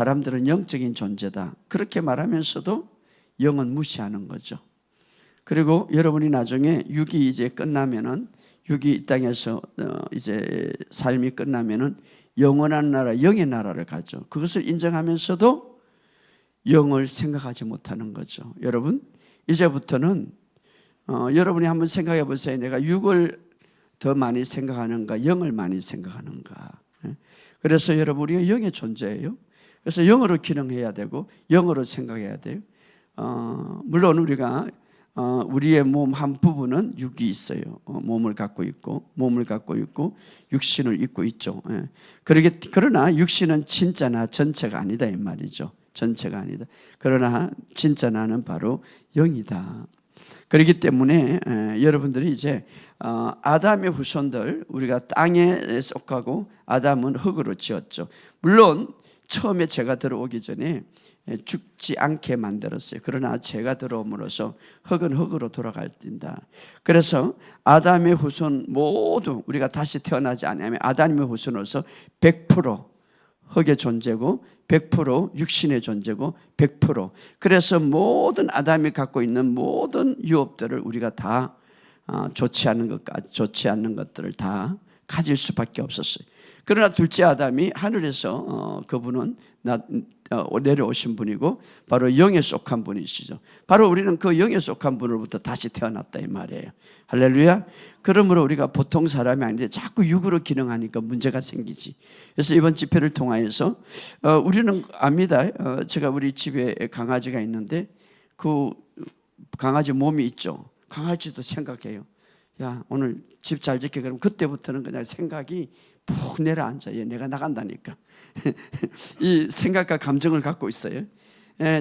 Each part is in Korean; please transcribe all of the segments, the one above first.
사람들은 영적인 존재다 그렇게 말하면서도 영은 무시하는 거죠. 그리고 여러분이 나중에 육이 이제 끝나면은, 육이 이 땅에서 이제 삶이 끝나면은 영원한 나라, 영의 나라를 가죠. 그것을 인정하면서도 영을 생각하지 못하는 거죠. 여러분, 이제부터는 여러분이 한번 생각해 보세요. 내가 육을 더 많이 생각하는가, 영을 많이 생각하는가. 그래서 여러분, 우리가 영의 존재예요. 그래서 영으로 기능해야 되고 영으로 생각해야 돼요. 물론 우리가 우리의 몸 한 부분은 육이 있어요. 몸을 갖고 있고 육신을 입고 있죠. 그러나 육신은 진짜 나 전체가 아니다 이 말이죠. 전체가 아니다. 그러나 진짜 나는 바로 영이다. 그렇기 때문에 여러분들이 이제 아담의 후손들, 우리가 땅에 속하고 아담은 흙으로 지었죠. 물론 처음에 제가 들어오기 전에 죽지 않게 만들었어요. 그러나 제가 들어옴으로써 흙은 흙으로 돌아갈진다. 그래서 아담의 후손 모두 우리가 다시 태어나지 않으면 아담의 후손으로서 100% 흙의 존재고 100% 육신의 존재고 100% 그래서 모든 아담이 갖고 있는 모든 유업들을 우리가 다 좋지 않는 것들을 다 가질 수밖에 없었어요. 그러나 둘째 아담이 하늘에서 그분은 내려오신 분이고 바로 영에 속한 분이시죠. 바로 우리는 그 영에 속한 분으로부터 다시 태어났다 이 말이에요. 할렐루야. 그러므로 우리가 보통 사람이 아닌데 자꾸 육으로 기능하니까 문제가 생기지. 그래서 이번 집회를 통하여서 우리는 압니다. 제가 우리 집에 강아지가 있는데 그 강아지 몸이 있죠. 강아지도 생각해요. 야, 오늘 집 잘 지켜. 그럼 그때부터는 그냥 생각이 푹 내려앉아. 내가 나간다니까. 이 생각과 감정을 갖고 있어요.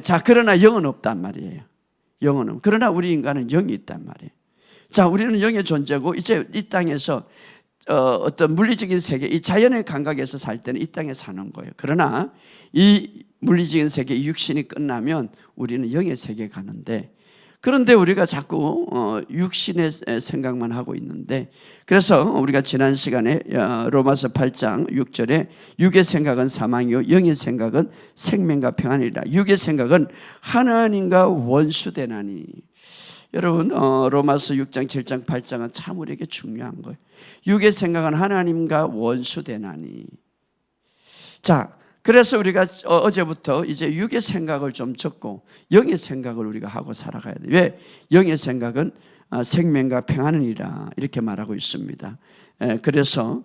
자, 그러나 영은 없단 말이에요. 영은 없. 그러나 우리 인간은 영이 있단 말이에요. 자, 우리는 영의 존재고 이제 이 땅에서 어떤 물리적인 세계, 이 자연의 감각에서 살 때는 이 땅에 사는 거예요. 그러나 이 물리적인 세계, 이 육신이 끝나면 우리는 영의 세계에 가는데, 그런데 우리가 자꾸 육신의 생각만 하고 있는데, 그래서 우리가 지난 시간에 로마서 8장 6절에 육의 생각은 사망이요 영의 생각은 생명과 평안이라. 육의 생각은 하나님과 원수되나니. 여러분, 로마서 6장 7장 8장은 참 우리에게 중요한 거예요. 육의 생각은 하나님과 원수되나니. 자, 그래서 우리가 어제부터 이제 육의 생각을 좀 적고 영의 생각을 우리가 하고 살아가야 돼요. 왜? 영의 생각은 생명과 평안이라 이렇게 말하고 있습니다. 그래서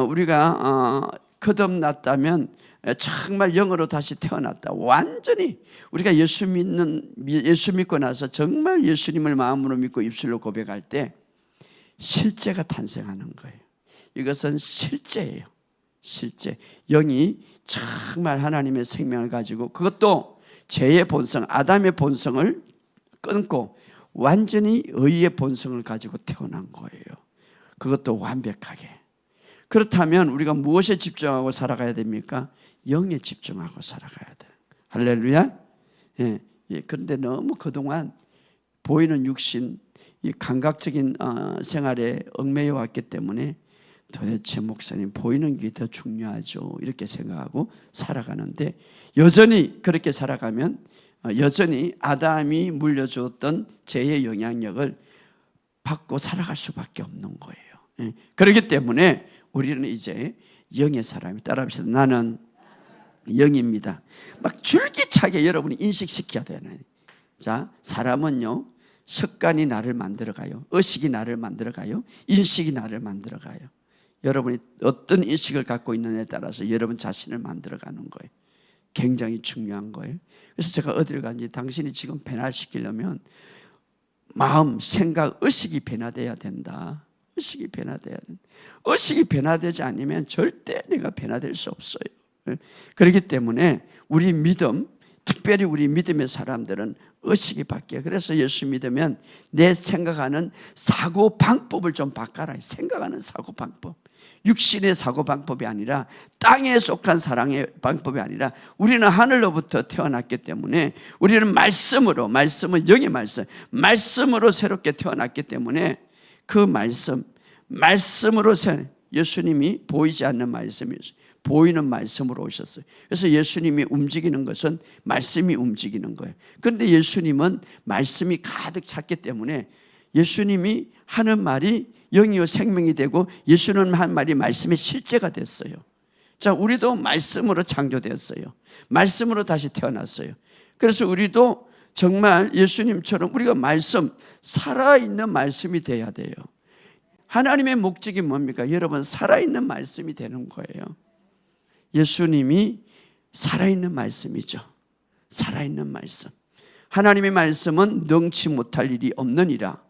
우리가 거듭났다면 정말 영으로 다시 태어났다. 완전히 우리가 예수 믿고 나서 정말 예수님을 마음으로 믿고 입술로 고백할 때 실제가 탄생하는 거예요. 이것은 실제예요. 실제. 영이 정말 하나님의 생명을 가지고 그것도 죄의 본성, 아담의 본성을 끊고 완전히 의의 본성을 가지고 태어난 거예요. 그것도 완벽하게. 그렇다면 우리가 무엇에 집중하고 살아가야 됩니까? 영에 집중하고 살아가야 돼요. 할렐루야. 예. 그런데 너무 그동안 보이는 육신, 이 감각적인 생활에 얽매여 왔기 때문에 도대체 목사님 보이는 게 더 중요하죠 이렇게 생각하고 살아가는데, 여전히 그렇게 살아가면 여전히 아담이 물려주었던 죄의 영향력을 받고 살아갈 수밖에 없는 거예요. 그렇기 때문에 우리는 이제 영의 사람이, 따라합시다. 나는 영입니다. 막 줄기차게 여러분이 인식시켜야 되는. 자, 사람은요 습관이 나를 만들어가요, 의식이 나를 만들어가요, 인식이 나를 만들어가요. 여러분이 어떤 인식을 갖고 있느냐에 따라서 여러분 자신을 만들어가는 거예요. 굉장히 중요한 거예요. 그래서 제가 어딜 간지 당신이 지금 변화시키려면 마음, 생각, 의식이 변화돼야 된다. 의식이 변화돼야 된다. 의식이 변화되지 않으면 절대 내가 변화될 수 없어요. 그렇기 때문에 우리 믿음, 특별히 우리 믿음의 사람들은 의식이 바뀌어요. 그래서 예수 믿으면 내 생각하는 사고 방법을 좀 바꿔라. 생각하는 사고 방법, 육신의 사고 방법이 아니라 땅에 속한 사랑의 방법이 아니라 우리는 하늘로부터 태어났기 때문에 우리는 말씀으로, 말씀은 영의 말씀으로 새롭게 태어났기 때문에 그 말씀으로 예수님이 보이지 않는 말씀이었어요. 보이는 말씀으로 오셨어요. 그래서 예수님이 움직이는 것은 말씀이 움직이는 거예요. 그런데 예수님은 말씀이 가득 찼기 때문에 예수님이 하는 말이 영이요 생명이 되고 예수님 한 말이 말씀의 실제가 됐어요. 자, 우리도 말씀으로 창조되었어요. 말씀으로 다시 태어났어요. 그래서 우리도 정말 예수님처럼 우리가 말씀, 살아있는 말씀이 돼야 돼요. 하나님의 목적이 뭡니까? 여러분, 살아있는 말씀이 되는 거예요. 예수님이 살아있는 말씀이죠. 살아있는 말씀. 하나님의 말씀은 능치 못할 일이 없느니라.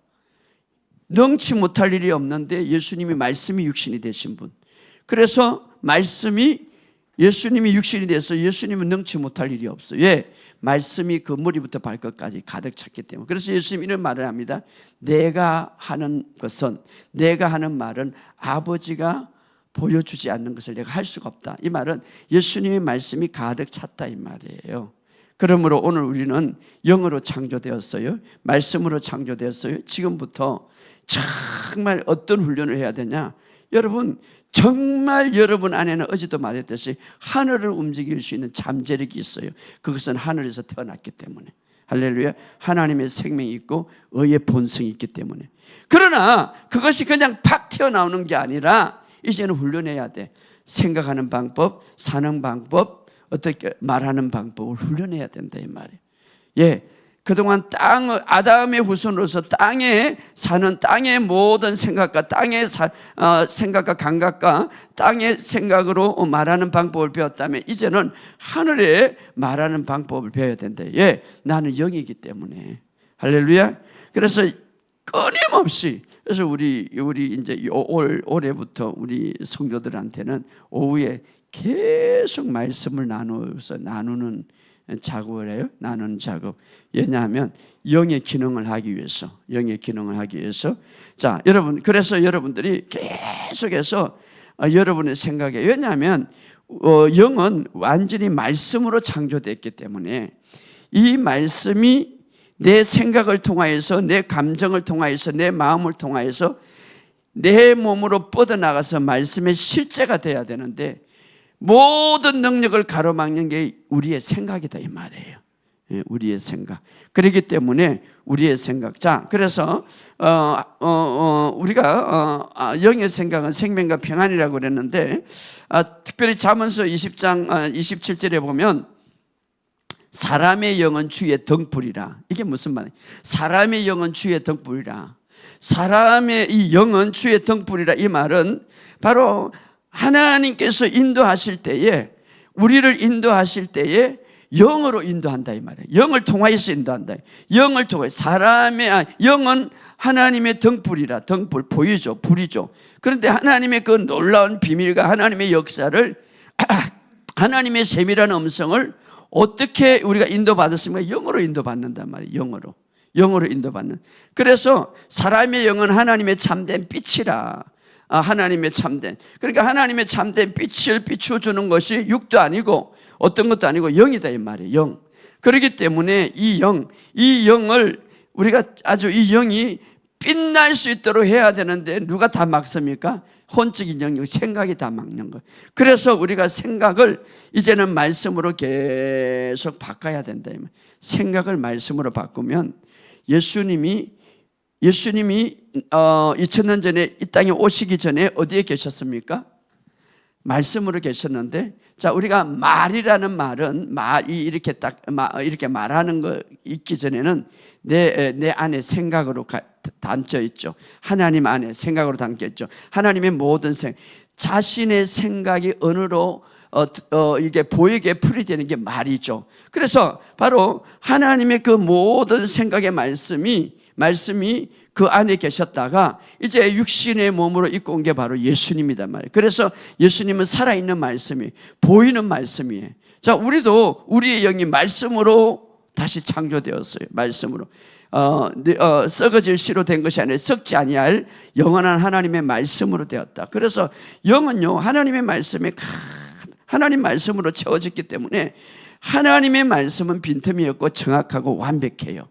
능치 못할 일이 없는데 예수님이 말씀이 육신이 되신 분. 그래서 말씀이 예수님이 육신이 돼서 예수님은 능치 못할 일이 없어요. 왜? 말씀이 그 머리부터 발끝까지 가득 찼기 때문에. 그래서 예수님이 이런 말을 합니다. 내가 하는 것은, 내가 하는 말은 아버지가 보여주지 않는 것을 내가 할 수가 없다. 이 말은 예수님의 말씀이 가득 찼다 이 말이에요. 그러므로 오늘 우리는 영으로 창조되었어요. 말씀으로 창조되었어요. 지금부터 정말 어떤 훈련을 해야 되냐? 여러분, 정말 여러분 안에는 어제도 말했듯이 하늘을 움직일 수 있는 잠재력이 있어요. 그것은 하늘에서 태어났기 때문에. 할렐루야. 하나님의 생명이 있고 의의 본성이 있기 때문에. 그러나 그것이 그냥 팍 튀어나오는 게 아니라 이제는 훈련해야 돼. 생각하는 방법, 사는 방법, 어떻게 말하는 방법을 훈련해야 된다 이 말이에요. 예, 그동안 아담의 후손으로서 땅에 사는 땅의 모든 생각과 땅의 생각과 감각과 땅의 생각으로 말하는 방법을 배웠다면 이제는 하늘에 말하는 방법을 배워야 된다. 예, 나는 영이기 때문에. 할렐루야. 그래서 끊임없이, 그래서 우리 이제 올해부터 우리 성도들한테는 오후에 계속 말씀을 나누는 작업을 해요. 나누는 작업. 왜냐하면 영의 기능을 하기 위해서. 자, 여러분, 그래서 여러분들이 계속해서 여러분의 생각에, 왜냐하면 영은 완전히 말씀으로 창조됐기 때문에 이 말씀이 내 생각을 통하여서, 내 감정을 통하여서, 내 마음을 통하여서 내 몸으로 뻗어나가서 말씀의 실제가 돼야 되는데 모든 능력을 가로막는 게 우리의 생각이다 이 말이에요. 우리의 생각. 그렇기 때문에 우리의 생각. 자, 그래서 우리가 영의 생각은 생명과 평안이라고 그랬는데 특별히 잠언서 20장 27절에 보면 사람의 영은 주의 등불이라. 이게 무슨 말이에요? 사람의 영은 주의 등불이라. 사람의 이 영은 주의 등불이라. 이 말은 바로 하나님께서 인도하실 때에, 우리를 인도하실 때에 영으로 인도한다 이 말이에요. 영을 통하여서 인도한다. 영을 통해 영은 하나님의 등불이라. 등불 보이죠, 불이죠. 그런데 하나님의 그 놀라운 비밀과 하나님의 역사를 하나님의 세밀한 음성을 어떻게 우리가 인도받았습니까? 영으로 인도받는단 말이에요. 영으로 인도받는. 그래서 사람의 영은 하나님의 참된 빛이라. 하나님의 참된. 그러니까 하나님의 참된 빛을 비춰주는 것이 육도 아니고 어떤 것도 아니고 영이다 이 말이에요. 영. 그렇기 때문에 이 영을 우리가 아주 이 영이 빛날 수 있도록 해야 되는데 누가 다 막습니까? 혼적인 영역, 생각이 다 막는 거예요. 그래서 우리가 생각을 이제는 말씀으로 계속 바꿔야 된다. 생각을 말씀으로 바꾸면 예수님이 2000년 전에 이 땅에 오시기 전에 어디에 계셨습니까? 말씀으로 계셨는데, 자, 우리가 말이라는 말은 이렇게 말하는 거 있기 전에는 내 안에 생각으로 담겨 있죠. 하나님 안에 생각으로 담겨 있죠. 하나님의 모든 자신의 생각이 언어로 이게 보이게 풀이되는 게 말이죠. 그래서 바로 하나님의 그 모든 생각의 말씀이 그 안에 계셨다가 이제 육신의 몸으로 입고 온 게 바로 예수님이단 말이에요. 그래서 예수님은 살아있는 말씀이, 보이는 말씀이에요. 자, 우리도 우리의 영이 말씀으로 다시 창조되었어요. 말씀으로. 썩어질 씨로 된 것이 아니라 썩지 아니할 영원한 하나님의 말씀으로 되었다. 그래서 영은요, 하나님 말씀으로 채워졌기 때문에 하나님의 말씀은 빈틈이 없고 정확하고 완벽해요.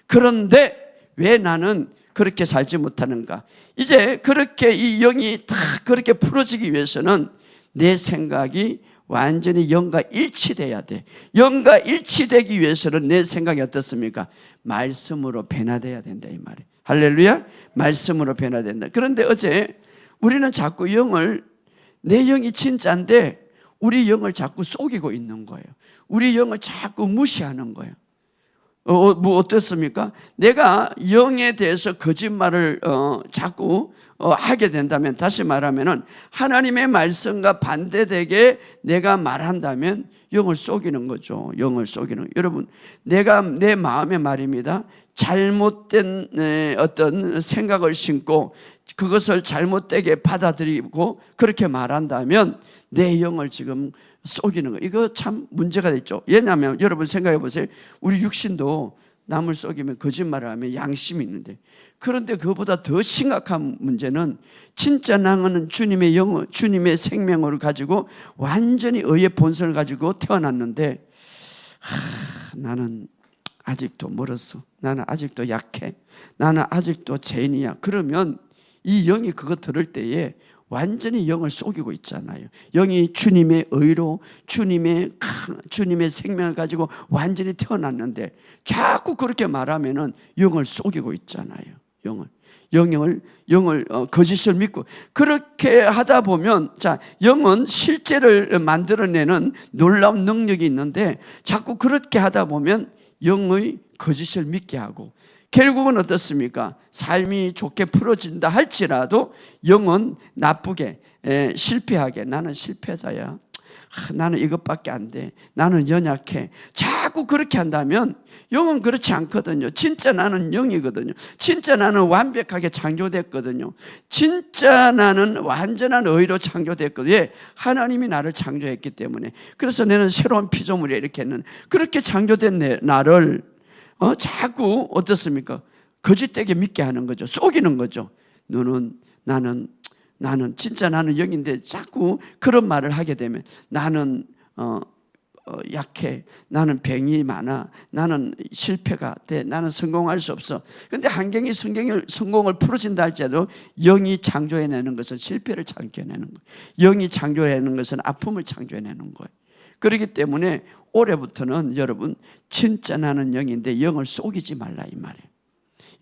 그런데 왜 나는 그렇게 살지 못하는가? 이제 그렇게 이 영이 다 그렇게 풀어지기 위해서는 내 생각이 완전히 영과 일치돼야 돼. 영과 일치되기 위해서는 내 생각이 어떻습니까? 말씀으로 변화돼야 된다 이 말이에요. 할렐루야. 말씀으로 변화된다. 그런데 어제 우리는 자꾸 내 영이 진짜인데 우리 영을 자꾸 속이고 있는 거예요. 우리 영을 자꾸 무시하는 거예요. 뭐 어떻습니까? 내가 영에 대해서 거짓말을 자꾸 하게 된다면, 다시 말하면은 하나님의 말씀과 반대되게 내가 말한다면 영을 속이는 거죠. 영을 속이는. 여러분, 내가 내 마음의 말입니다. 잘못된 어떤 생각을 심고 그것을 잘못되게 받아들이고 그렇게 말한다면 내 영을 지금 속이는 거. 이거 참 문제가 됐죠. 왜냐하면 여러분 생각해 보세요. 우리 육신도 남을 속이면, 거짓말을 하면 양심이 있는데, 그런데 그보다 더 심각한 문제는 진짜 나는 주님의 영, 주님의 생명을 가지고 완전히 의의 본성을 가지고 태어났는데 나는 아직도 멀었어. 나는 아직도 약해. 나는 아직도 죄인이야. 그러면 이 영이 그거 들을 때에 완전히 영을 속이고 있잖아요. 영이 주님의 의로 주님의 생명을 가지고 완전히 태어났는데 자꾸 그렇게 말하면은 영을 속이고 있잖아요. 영을 거짓을 믿고 그렇게 하다 보면, 자, 영은 실제를 만들어내는 놀라운 능력이 있는데 자꾸 그렇게 하다 보면 영의 거짓을 믿게 하고, 결국은 어떻습니까? 삶이 좋게 풀어진다 할지라도 영은 나쁘게, 실패하게, 나는 실패자야, 나는 이것밖에 안 돼, 나는 연약해, 자꾸 그렇게 한다면 영은 그렇지 않거든요. 진짜 나는 영이거든요. 진짜 나는 완벽하게 창조됐거든요. 진짜 나는 완전한 의로 창조됐거든요. 예, 하나님이 나를 창조했기 때문에. 그래서 나는 새로운 피조물이야 이렇게 했는, 그렇게 창조된 나를 자꾸 어떻습니까? 거짓되게 믿게 하는 거죠. 속이는 거죠. 나는 진짜 나는 영인데 자꾸 그런 말을 하게 되면 나는 약해, 나는 병이 많아, 나는 실패가 돼, 나는 성공할 수 없어. 그런데 환경이 성공을 풀어진다 할지라도 영이 창조해내는 것은 실패를 창조해내는 거예요. 영이 창조해내는 것은 아픔을 창조해내는 거예요. 그렇기 때문에 올해부터는 여러분, 진짜 나는 영인데 영을 속이지 말라 이 말이에요.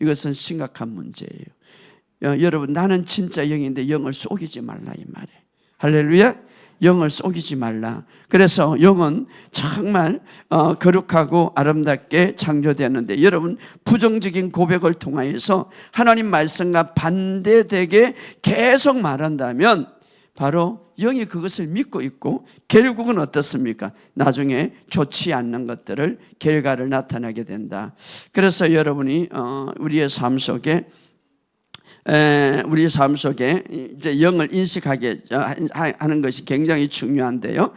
이것은 심각한 문제예요. 여러분, 나는 진짜 영인데 영을 속이지 말라 이 말이에요. 할렐루야. 영을 속이지 말라. 그래서 영은 정말 거룩하고 아름답게 창조되었는데, 여러분, 부정적인 고백을 통하여서 하나님 말씀과 반대되게 계속 말한다면 바로 영이 그것을 믿고 있고 결국은 어떻습니까? 나중에 좋지 않는 것들을, 결과를 나타나게 된다. 그래서 여러분이 우리의 삶 속에 이제 영을 인식하게 하는 것이 굉장히 중요한데요.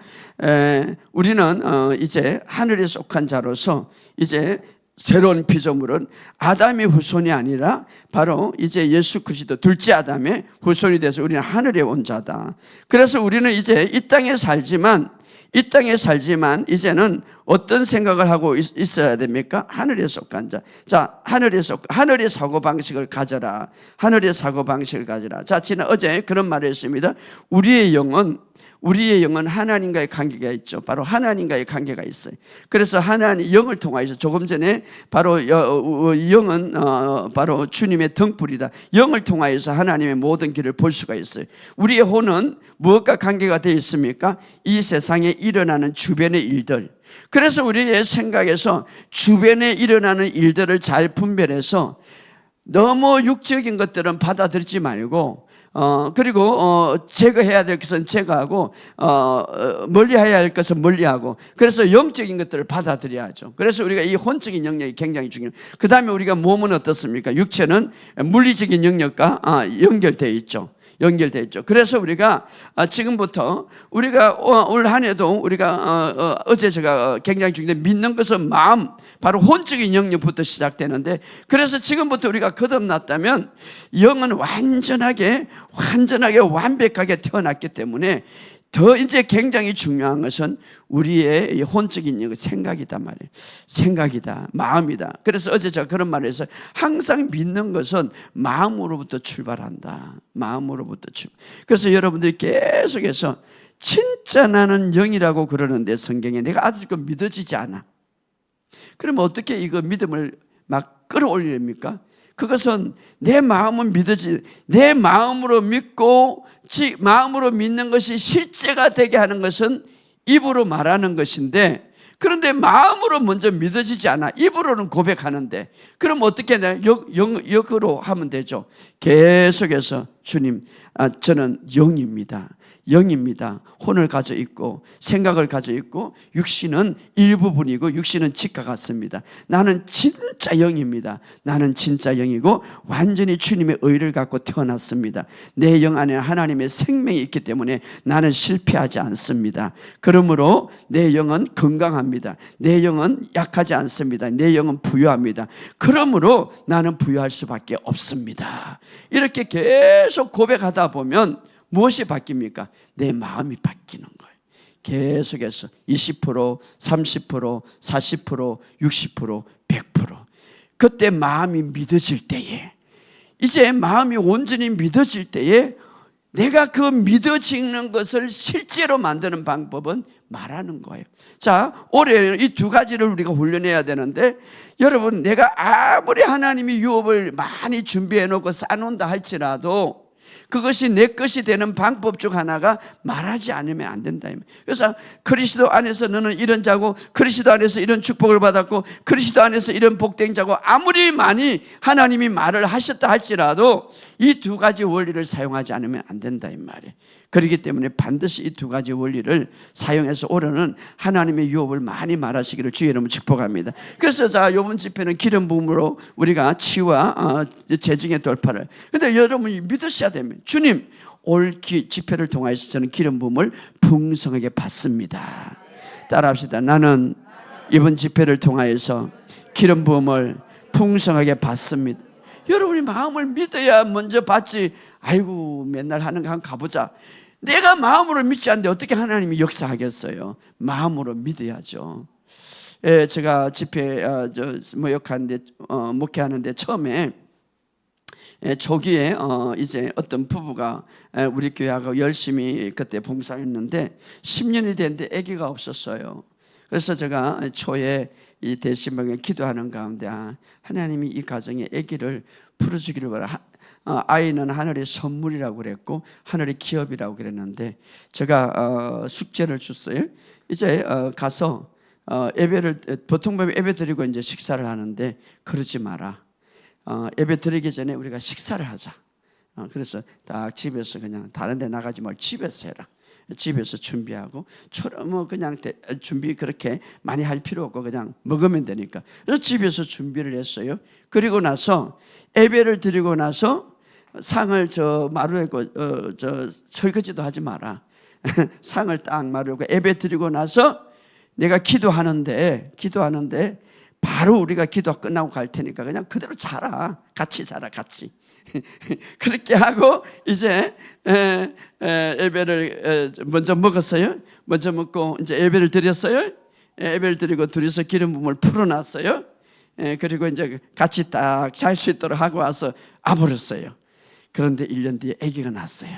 우리는 이제 하늘에 속한 자로서 이제 새로운 피조물은 아담의 후손이 아니라 바로 이제 예수 그리스도 둘째 아담의 후손이 돼서 우리는 하늘에 온 자다. 그래서 우리는 이제 이 땅에 살지만 이제는 어떤 생각을 하고 있어야 됩니까? 하늘에 속한 자. 자, 하늘의 사고방식을 가져라. 하늘의 사고방식을 가져라. 자, 어제 그런 말을 했습니다. 우리의 영은 하나님과의 관계가 있죠. 바로 하나님과의 관계가 있어요. 그래서 하나님 영을 통하여서, 조금 전에 바로 영은 바로 주님의 등불이다. 영을 통하여서 하나님의 모든 길을 볼 수가 있어요. 우리의 혼은 무엇과 관계가 되어 있습니까? 이 세상에 일어나는 주변의 일들. 그래서 우리의 생각에서 주변에 일어나는 일들을 잘 분별해서 너무 육적인 것들은 받아들이지 말고, 그리고 제거해야 될 것은 제거하고, 멀리해야 할 것은 멀리하고, 그래서 영적인 것들을 받아들여야죠. 그래서 우리가 이 혼적인 영역이 굉장히 중요해요. 그 다음에 우리가 몸은 어떻습니까? 육체는 물리적인 영역과 연결되어 있죠. 그래서 우리가 지금부터 우리가 올 한 해도 우리가 어제 제가 굉장히 중요한데, 믿는 것은 마음, 바로 혼적인 영역부터 시작되는데, 그래서 지금부터 우리가 거듭났다면 영은 완전하게 완벽하게 태어났기 때문에 더 이제 굉장히 중요한 것은 우리의 혼적인 영역, 생각이다 말이에요. 생각이다, 마음이다. 그래서 어제 제가 그런 말을 해서, 항상 믿는 것은 마음으로부터 출발한다. 그래서 여러분들이 계속해서 진짜 나는 영이라고 그러는데 성경에 내가 아직도 믿어지지 않아. 그러면 어떻게 이거 믿음을 막 끌어올립니까? 그것은 내 마음은 내 마음으로 믿고 마음으로 믿는 것이 실제가 되게 하는 것은 입으로 말하는 것인데, 그런데 마음으로 먼저 믿어지지 않아. 입으로는 고백하는데, 그럼 어떻게 역으로 하면 되죠. 계속해서 주님, 저는 영입니다. 혼을 가져 있고 생각을 가져 있고 육신은 일부분이고 육신은 직과 같습니다. 나는 진짜 영입니다. 나는 진짜 영이고 완전히 주님의 의를 갖고 태어났습니다. 내 영 안에 하나님의 생명이 있기 때문에 나는 실패하지 않습니다. 그러므로 내 영은 건강합니다. 내 영은 약하지 않습니다. 내 영은 부유합니다. 그러므로 나는 부유할 수밖에 없습니다. 이렇게 계속 고백하다 보면 무엇이 바뀝니까? 내 마음이 바뀌는 거예요. 계속해서 20%, 30%, 40%, 60%, 100%. 그때 마음이 믿어질 때에, 이제 마음이 온전히 믿어질 때에 내가 그 믿어지는 것을 실제로 만드는 방법은 말하는 거예요. 자, 올해는 이 두 가지를 우리가 훈련해야 되는데, 여러분, 내가 아무리 하나님이 유업을 많이 준비해 놓고 쌓아놓는다 할지라도 그것이 내 것이 되는 방법 중 하나가 말하지 않으면 안 된다. 그래서 그리스도 안에서 너는 이런 자고, 그리스도 안에서 이런 축복을 받았고, 그리스도 안에서 이런 복된 자고, 아무리 많이 하나님이 말을 하셨다 할지라도 이 두 가지 원리를 사용하지 않으면 안 된다 이 말이에요. 그렇기 때문에 반드시 이 두 가지 원리를 사용해서 올해는 하나님의 유업을 많이 말하시기를 주의 이름으로 축복합니다. 그래서 자, 이번 집회는 기름 부음으로 우리가 치유와 재증의 돌파를. 근데 여러분이 믿으셔야 됩니다. 주님, 올 집회를 통해서 저는 기름 부음을 풍성하게 받습니다. 따라합시다. 나는 이번 집회를 통하여서 기름 부음을 풍성하게 받습니다. 여러분이 마음을 믿어야 먼저 받지. 아이고 맨날 하는 거 한번 가보자. 내가 마음으로 믿지 않는데 어떻게 하나님이 역사하겠어요? 마음으로 믿어야죠. 예, 제가 집회 목회하는데 처음에 초기에 이제 어떤 부부가 우리 교회하고 열심히 그때 봉사했는데 10년이 됐는데 아기가 없었어요. 그래서 제가 초에 이 대신방에 기도하는 가운데 하나님이 이 가정에 아기를 풀어주기를 바라. 아이는 하늘의 선물이라고 그랬고 하늘의 기업이라고 그랬는데 제가 숙제를 줬어요. 이제 가서 예배를 보통 보면 예배 드리고 이제 식사를 하는데 그러지 마라. 예배 드리기 전에 우리가 식사를 하자. 그래서 딱 집에서 그냥 다른 데 나가지 말고 집에서 해라. 집에서 준비하고 뭐 그냥 준비 그렇게 많이 할 필요 없고 그냥 먹으면 되니까. 그래서 집에서 준비를 했어요. 그리고 나서 예배를 드리고 나서 상을 저 마루에 저 설거지도 하지 마라. 상을 딱 마루고 예배 드리고 나서 내가 기도하는데 바로 우리가 기도 끝나고 갈 테니까 그냥 그대로 자라. 같이 자라, 같이. 그렇게 하고 이제 예배를 먼저 먹었어요. 먼저 먹고 이제 예배를 드렸어요. 예배를 드리고 둘이서 기름 부음을 풀어놨어요. 그리고 이제 같이 딱 잘 수 있도록 하고 와서 와버렸어요. 그런데 1년 뒤에 아기가 났어요.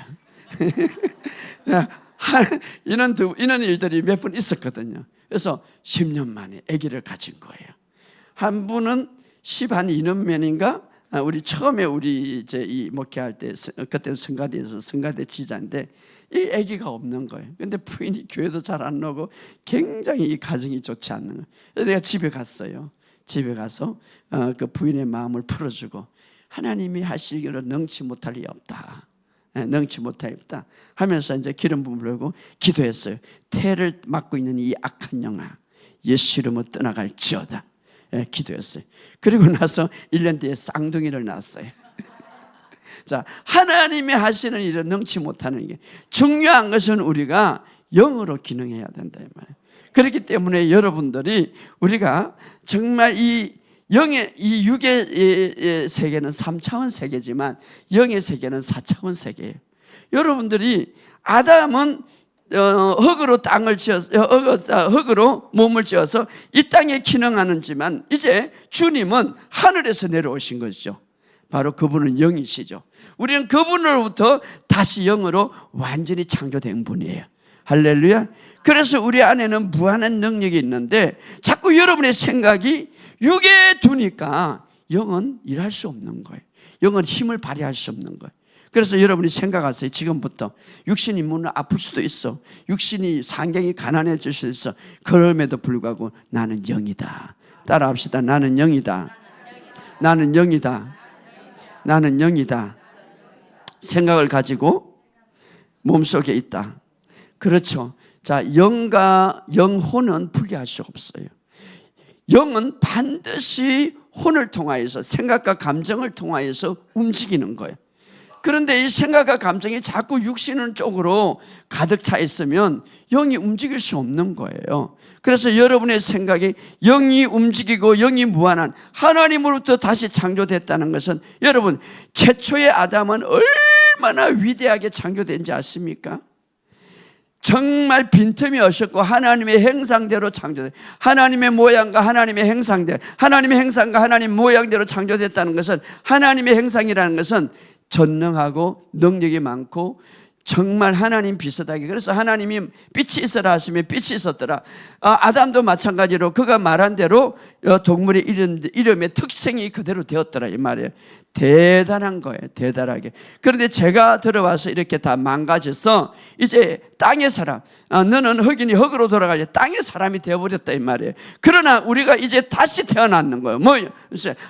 이런 일들이 몇 번 있었거든요. 그래서 10년 만에 아기를 가진 거예요. 한 분은 12년면인가 우리 처음에 우리 이제 이 목회할 때 그때는 성가대에서 성가대 지자인데 이 아기가 없는 거예요. 근데 부인이 교회도 잘 안 나오고 굉장히 이 가정이 좋지 않는 거예요. 그래서 내가 집에 갔어요. 집에 가서 그 부인의 마음을 풀어주고 하나님이 하시기로 능치 못할 리 없다. 능치 못할 리 없다 하면서 이제 기름 부음을 불고 기도했어요. 태를 맡고 있는 이 악한 영아 예수 이름으로 떠나갈지어다. 기도했어요. 그리고 나서 1년 뒤에 쌍둥이를 낳았어요. 자, 하나님이 하시는 일은 능치 못하는 게 중요한 것은 우리가 영으로 기능해야 된다 이 말이에요. 그렇기 때문에 여러분들이 우리가 정말 이 영의 이 육의 세계는 3차원 세계지만 영의 세계는 4차원 세계예요. 여러분들이 아담은 흙으로 땅을 지어서 흙으로 몸을 지어서 이 땅에 기능하는지만 이제 주님은 하늘에서 내려오신 것이죠. 바로 그분은 영이시죠. 우리는 그분으로부터 다시 영으로 완전히 창조된 분이에요. 할렐루야. 그래서 우리 안에는 무한한 능력이 있는데 자꾸 여러분의 생각이 육에 두니까 영은 일할 수 없는 거예요. 영은 힘을 발휘할 수 없는 거예요. 그래서 여러분이 생각하세요. 지금부터 육신이 물론 아플 수도 있어. 육신이 상경이 가난해질 수도 있어. 그럼에도 불구하고 나는 영이다. 따라합시다. 나는 영이다. 나는 영이다. 나는 영이다. 생각을 가지고 몸속에 있다. 그렇죠. 자, 영과 영혼은 분리할 수 없어요. 영은 반드시 혼을 통하여서 생각과 감정을 통하여서 움직이는 거예요. 그런데 이 생각과 감정이 자꾸 육신 쪽으로 가득 차 있으면 영이 움직일 수 없는 거예요. 그래서 여러분의 생각이 영이 움직이고 영이 무한한 하나님으로부터 다시 창조됐다는 것은 여러분 최초의 아담은 얼마나 위대하게 창조된지 아십니까? 정말 빈틈이 없었고 하나님의 형상대로 창조돼 하나님의 모양과 하나님의 형상대로 하나님의 형상과 하나님 모양대로 창조됐다는 것은 하나님의 형상이라는 것은 전능하고 능력이 많고 정말 하나님 비슷하게 그래서 하나님이 빛이 있어라 하시면 빛이 있었더라. 아담도 마찬가지로 그가 말한 대로 동물의 이름의 특성이 그대로 되었더라 이 말이에요. 대단한 거예요. 대단하게. 그런데 제가 들어와서 이렇게 다 망가져서 이제 땅의 사람 너는 흙이니 흙으로 돌아가지 땅의 사람이 되어버렸다 이 말이에요. 그러나 우리가 이제 다시 태어났는 거예요. 뭐요?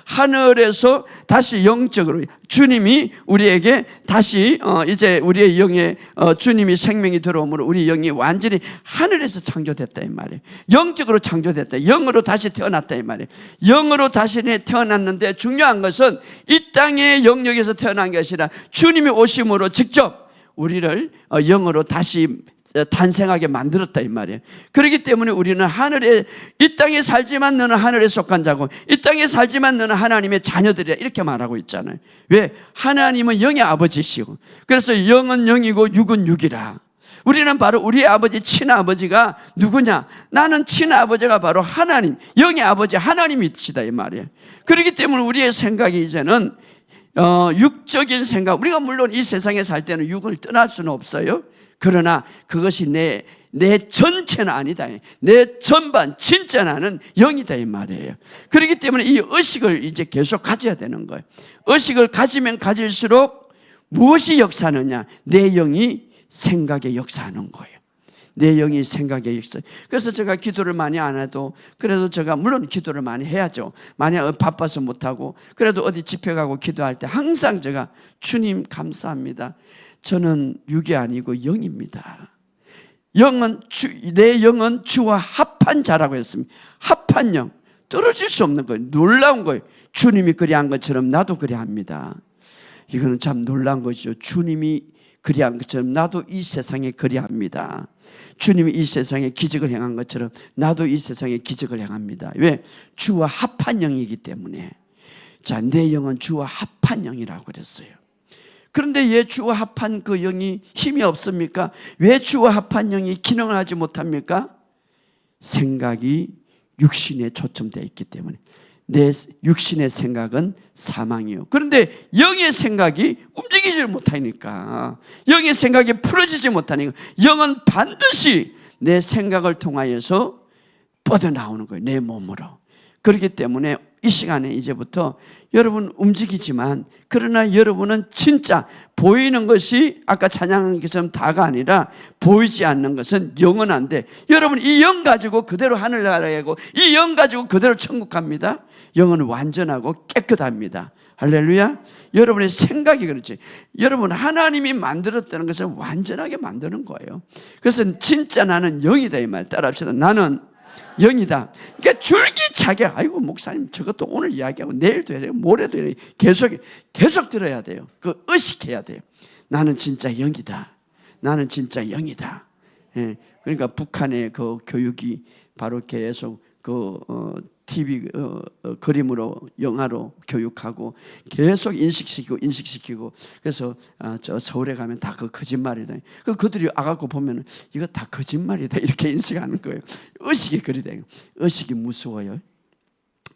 하늘에서 다시 영적으로 주님이 우리에게 다시 이제 우리의 영에 주님이 생명이 들어오므로 우리 영이 완전히 하늘에서 창조됐다 이 말이에요. 영적으로 창조됐다. 영으로 다시 태어났다 이 말이에요. 영으로 다시 태어났는데 중요한 것은 이 땅의 영역에서 태어난 것이 아니라 주님이 오심으로 직접 우리를 영으로 다시 탄생하게 만들었다 이 말이에요. 그렇기 때문에 우리는 하늘에 이 땅에 살지만 너는 하늘에 속한 자고 이 땅에 살지만 너는 하나님의 자녀들이야 이렇게 말하고 있잖아요. 왜? 하나님은 영의 아버지시고 그래서 영은 영이고 육은 육이라. 우리는 바로 우리 아버지 친아버지가 누구냐? 나는 친아버지가 바로 하나님 영의 아버지 하나님이시다 이 말이에요. 그렇기 때문에 우리의 생각이 이제는 육적인 생각 우리가 물론 이 세상에 살 때는 육을 떠날 수는 없어요. 그러나 그것이 내 전체는 아니다. 내 전반 진짜 나는 영이다 이 말이에요. 그렇기 때문에 이 의식을 이제 계속 가져야 되는 거예요. 의식을 가지면 가질수록 무엇이 역사하느냐? 내 영이 생각에 역사하는 거예요. 내 영이 생각에 역사. 그래서 제가 기도를 많이 안 해도 그래도 제가 물론 기도를 많이 해야죠. 많이 바빠서 못하고 그래도 어디 집회 가고 기도할 때 항상 제가 주님 감사합니다. 저는 육이 아니고 영입니다. 내 영은 주와 합한 자라고 했습니다. 합한 영. 떨어질 수 없는 거예요. 놀라운 거예요. 주님이 그리한 것처럼 나도 그리합니다. 이거는 참 놀라운 거죠. 주님이 그리한 것처럼 나도 이 세상에 그리합니다. 주님이 이 세상에 기적을 행한 것처럼 나도 이 세상에 기적을 행합니다. 왜? 주와 합한 영이기 때문에. 자, 내 영은 주와 합한 영이라고 그랬어요. 그런데 왜 주와 합한 그 영이 힘이 없습니까? 왜 주와 합한 영이 기능을 하지 못합니까? 생각이 육신에 초점되어 있기 때문에. 내 육신의 생각은 사망이요. 그런데 영의 생각이 움직이지 못하니까 영의 생각이 풀어지지 못하니까 영은 반드시 내 생각을 통하여서 뻗어나오는 거예요. 내 몸으로. 그렇기 때문에 이 시간에 이제부터 여러분 움직이지만 그러나 여러분은 진짜 보이는 것이 아까 찬양한 것처럼 다가 아니라 보이지 않는 것은 영원한데 여러분 이 영 가지고 그대로 하늘나라에 가고 이 영 가지고 그대로 천국 갑니다. 영은 완전하고 깨끗합니다. 할렐루야. 여러분의 생각이 그렇지. 여러분 하나님이 만들었다는 것은 완전하게 만드는 거예요. 그래서 진짜 나는 영이다 이 말 따라합시다. 나는 영이다. 그러니까 줄기차게 아이고 목사님 저것도 오늘 이야기하고 내일도 해야 돼요. 모레도 해야 돼요. 계속 들어야 돼요. 그 의식해야 돼요. 나는 진짜 영이다. 나는 진짜 영이다. 예. 그러니까 북한의 그 교육이 바로 계속 그 TV 그림으로 영화로 교육하고 계속 인식시키고 그래서 저 서울에 가면 다 그 거짓말이다. 그들이 와갖고 보면 이거 다 거짓말이다 이렇게 인식하는 거예요. 의식이 그리 돼요. 의식이 무서워요.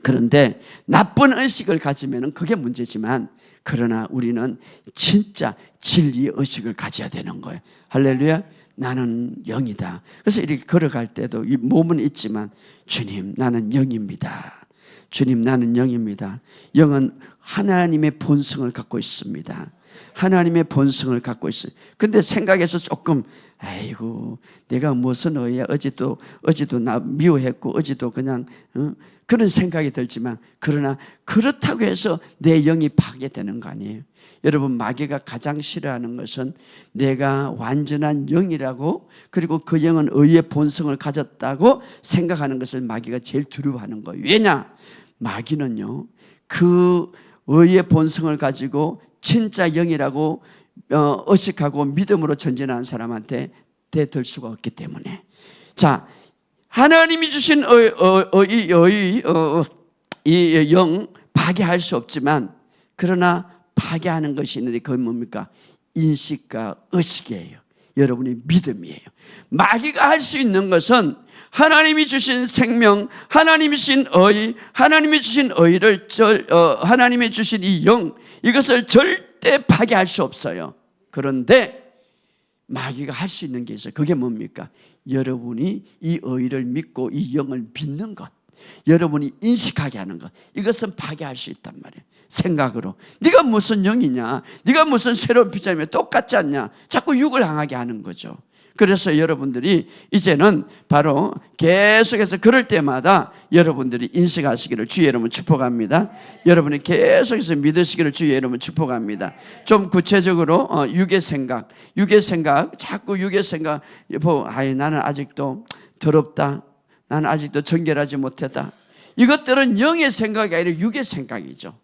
그런데 나쁜 의식을 가지면 그게 문제지만 그러나 우리는 진짜 진리의 의식을 가져야 되는 거예요. 할렐루야. 나는 영이다. 그래서 이렇게 걸어갈 때도 이 몸은 있지만 주님 나는 영입니다. 주님 나는 영입니다. 영은 하나님의 본성을 갖고 있습니다. 하나님의 본성을 갖고 있어요. 근데 생각에서 조금 아이고 내가 무슨 의야 어제도 나 미워했고 어제도 그냥 그런 생각이 들지만 그러나 그렇다고 해서 내 영이 파괴되는 거 아니에요. 여러분 마귀가 가장 싫어하는 것은 내가 완전한 영이라고 그리고 그 영은 의의 본성을 가졌다고 생각하는 것을 마귀가 제일 두려워하는 거예요. 왜냐? 마귀는요 그 의의 본성을 가지고 진짜 영이라고 의식하고 믿음으로 전진하는 사람한테 대들 수가 없기 때문에 자 하나님이 주신 이 영 파괴할 수 없지만 그러나 파괴하는 것이 있는데 그건 뭡니까? 인식과 의식이에요. 여러분의 믿음이에요. 마귀가 할 수 있는 것은 하나님이 주신 생명, 하나님이 주신 의, 하나님이 주신 의를 하나님이 주신 이 영 이것을 절대 파괴할 수 없어요. 그런데 마귀가 할 수 있는 게 있어요. 그게 뭡니까? 여러분이 이 의를 믿고 이 영을 믿는 것, 여러분이 인식하게 하는 것, 이것은 파괴할 수 있단 말이에요. 생각으로 네가 무슨 영이냐, 네가 무슨 새로운 피자며 똑같지 않냐, 자꾸 육을 향하게 하는 거죠. 그래서 여러분들이 이제는 바로 계속해서 그럴 때마다 여러분들이 인식하시기를 주의 이름으로 축복합니다. 여러분이 계속해서 믿으시기를 주의 이름으로 축복합니다. 좀 구체적으로 육의 생각, 자꾸 육의 생각, 나는 아직도 더럽다, 나는 아직도 정결하지 못했다. 이것들은 영의 생각이 아니라 육의 생각이죠.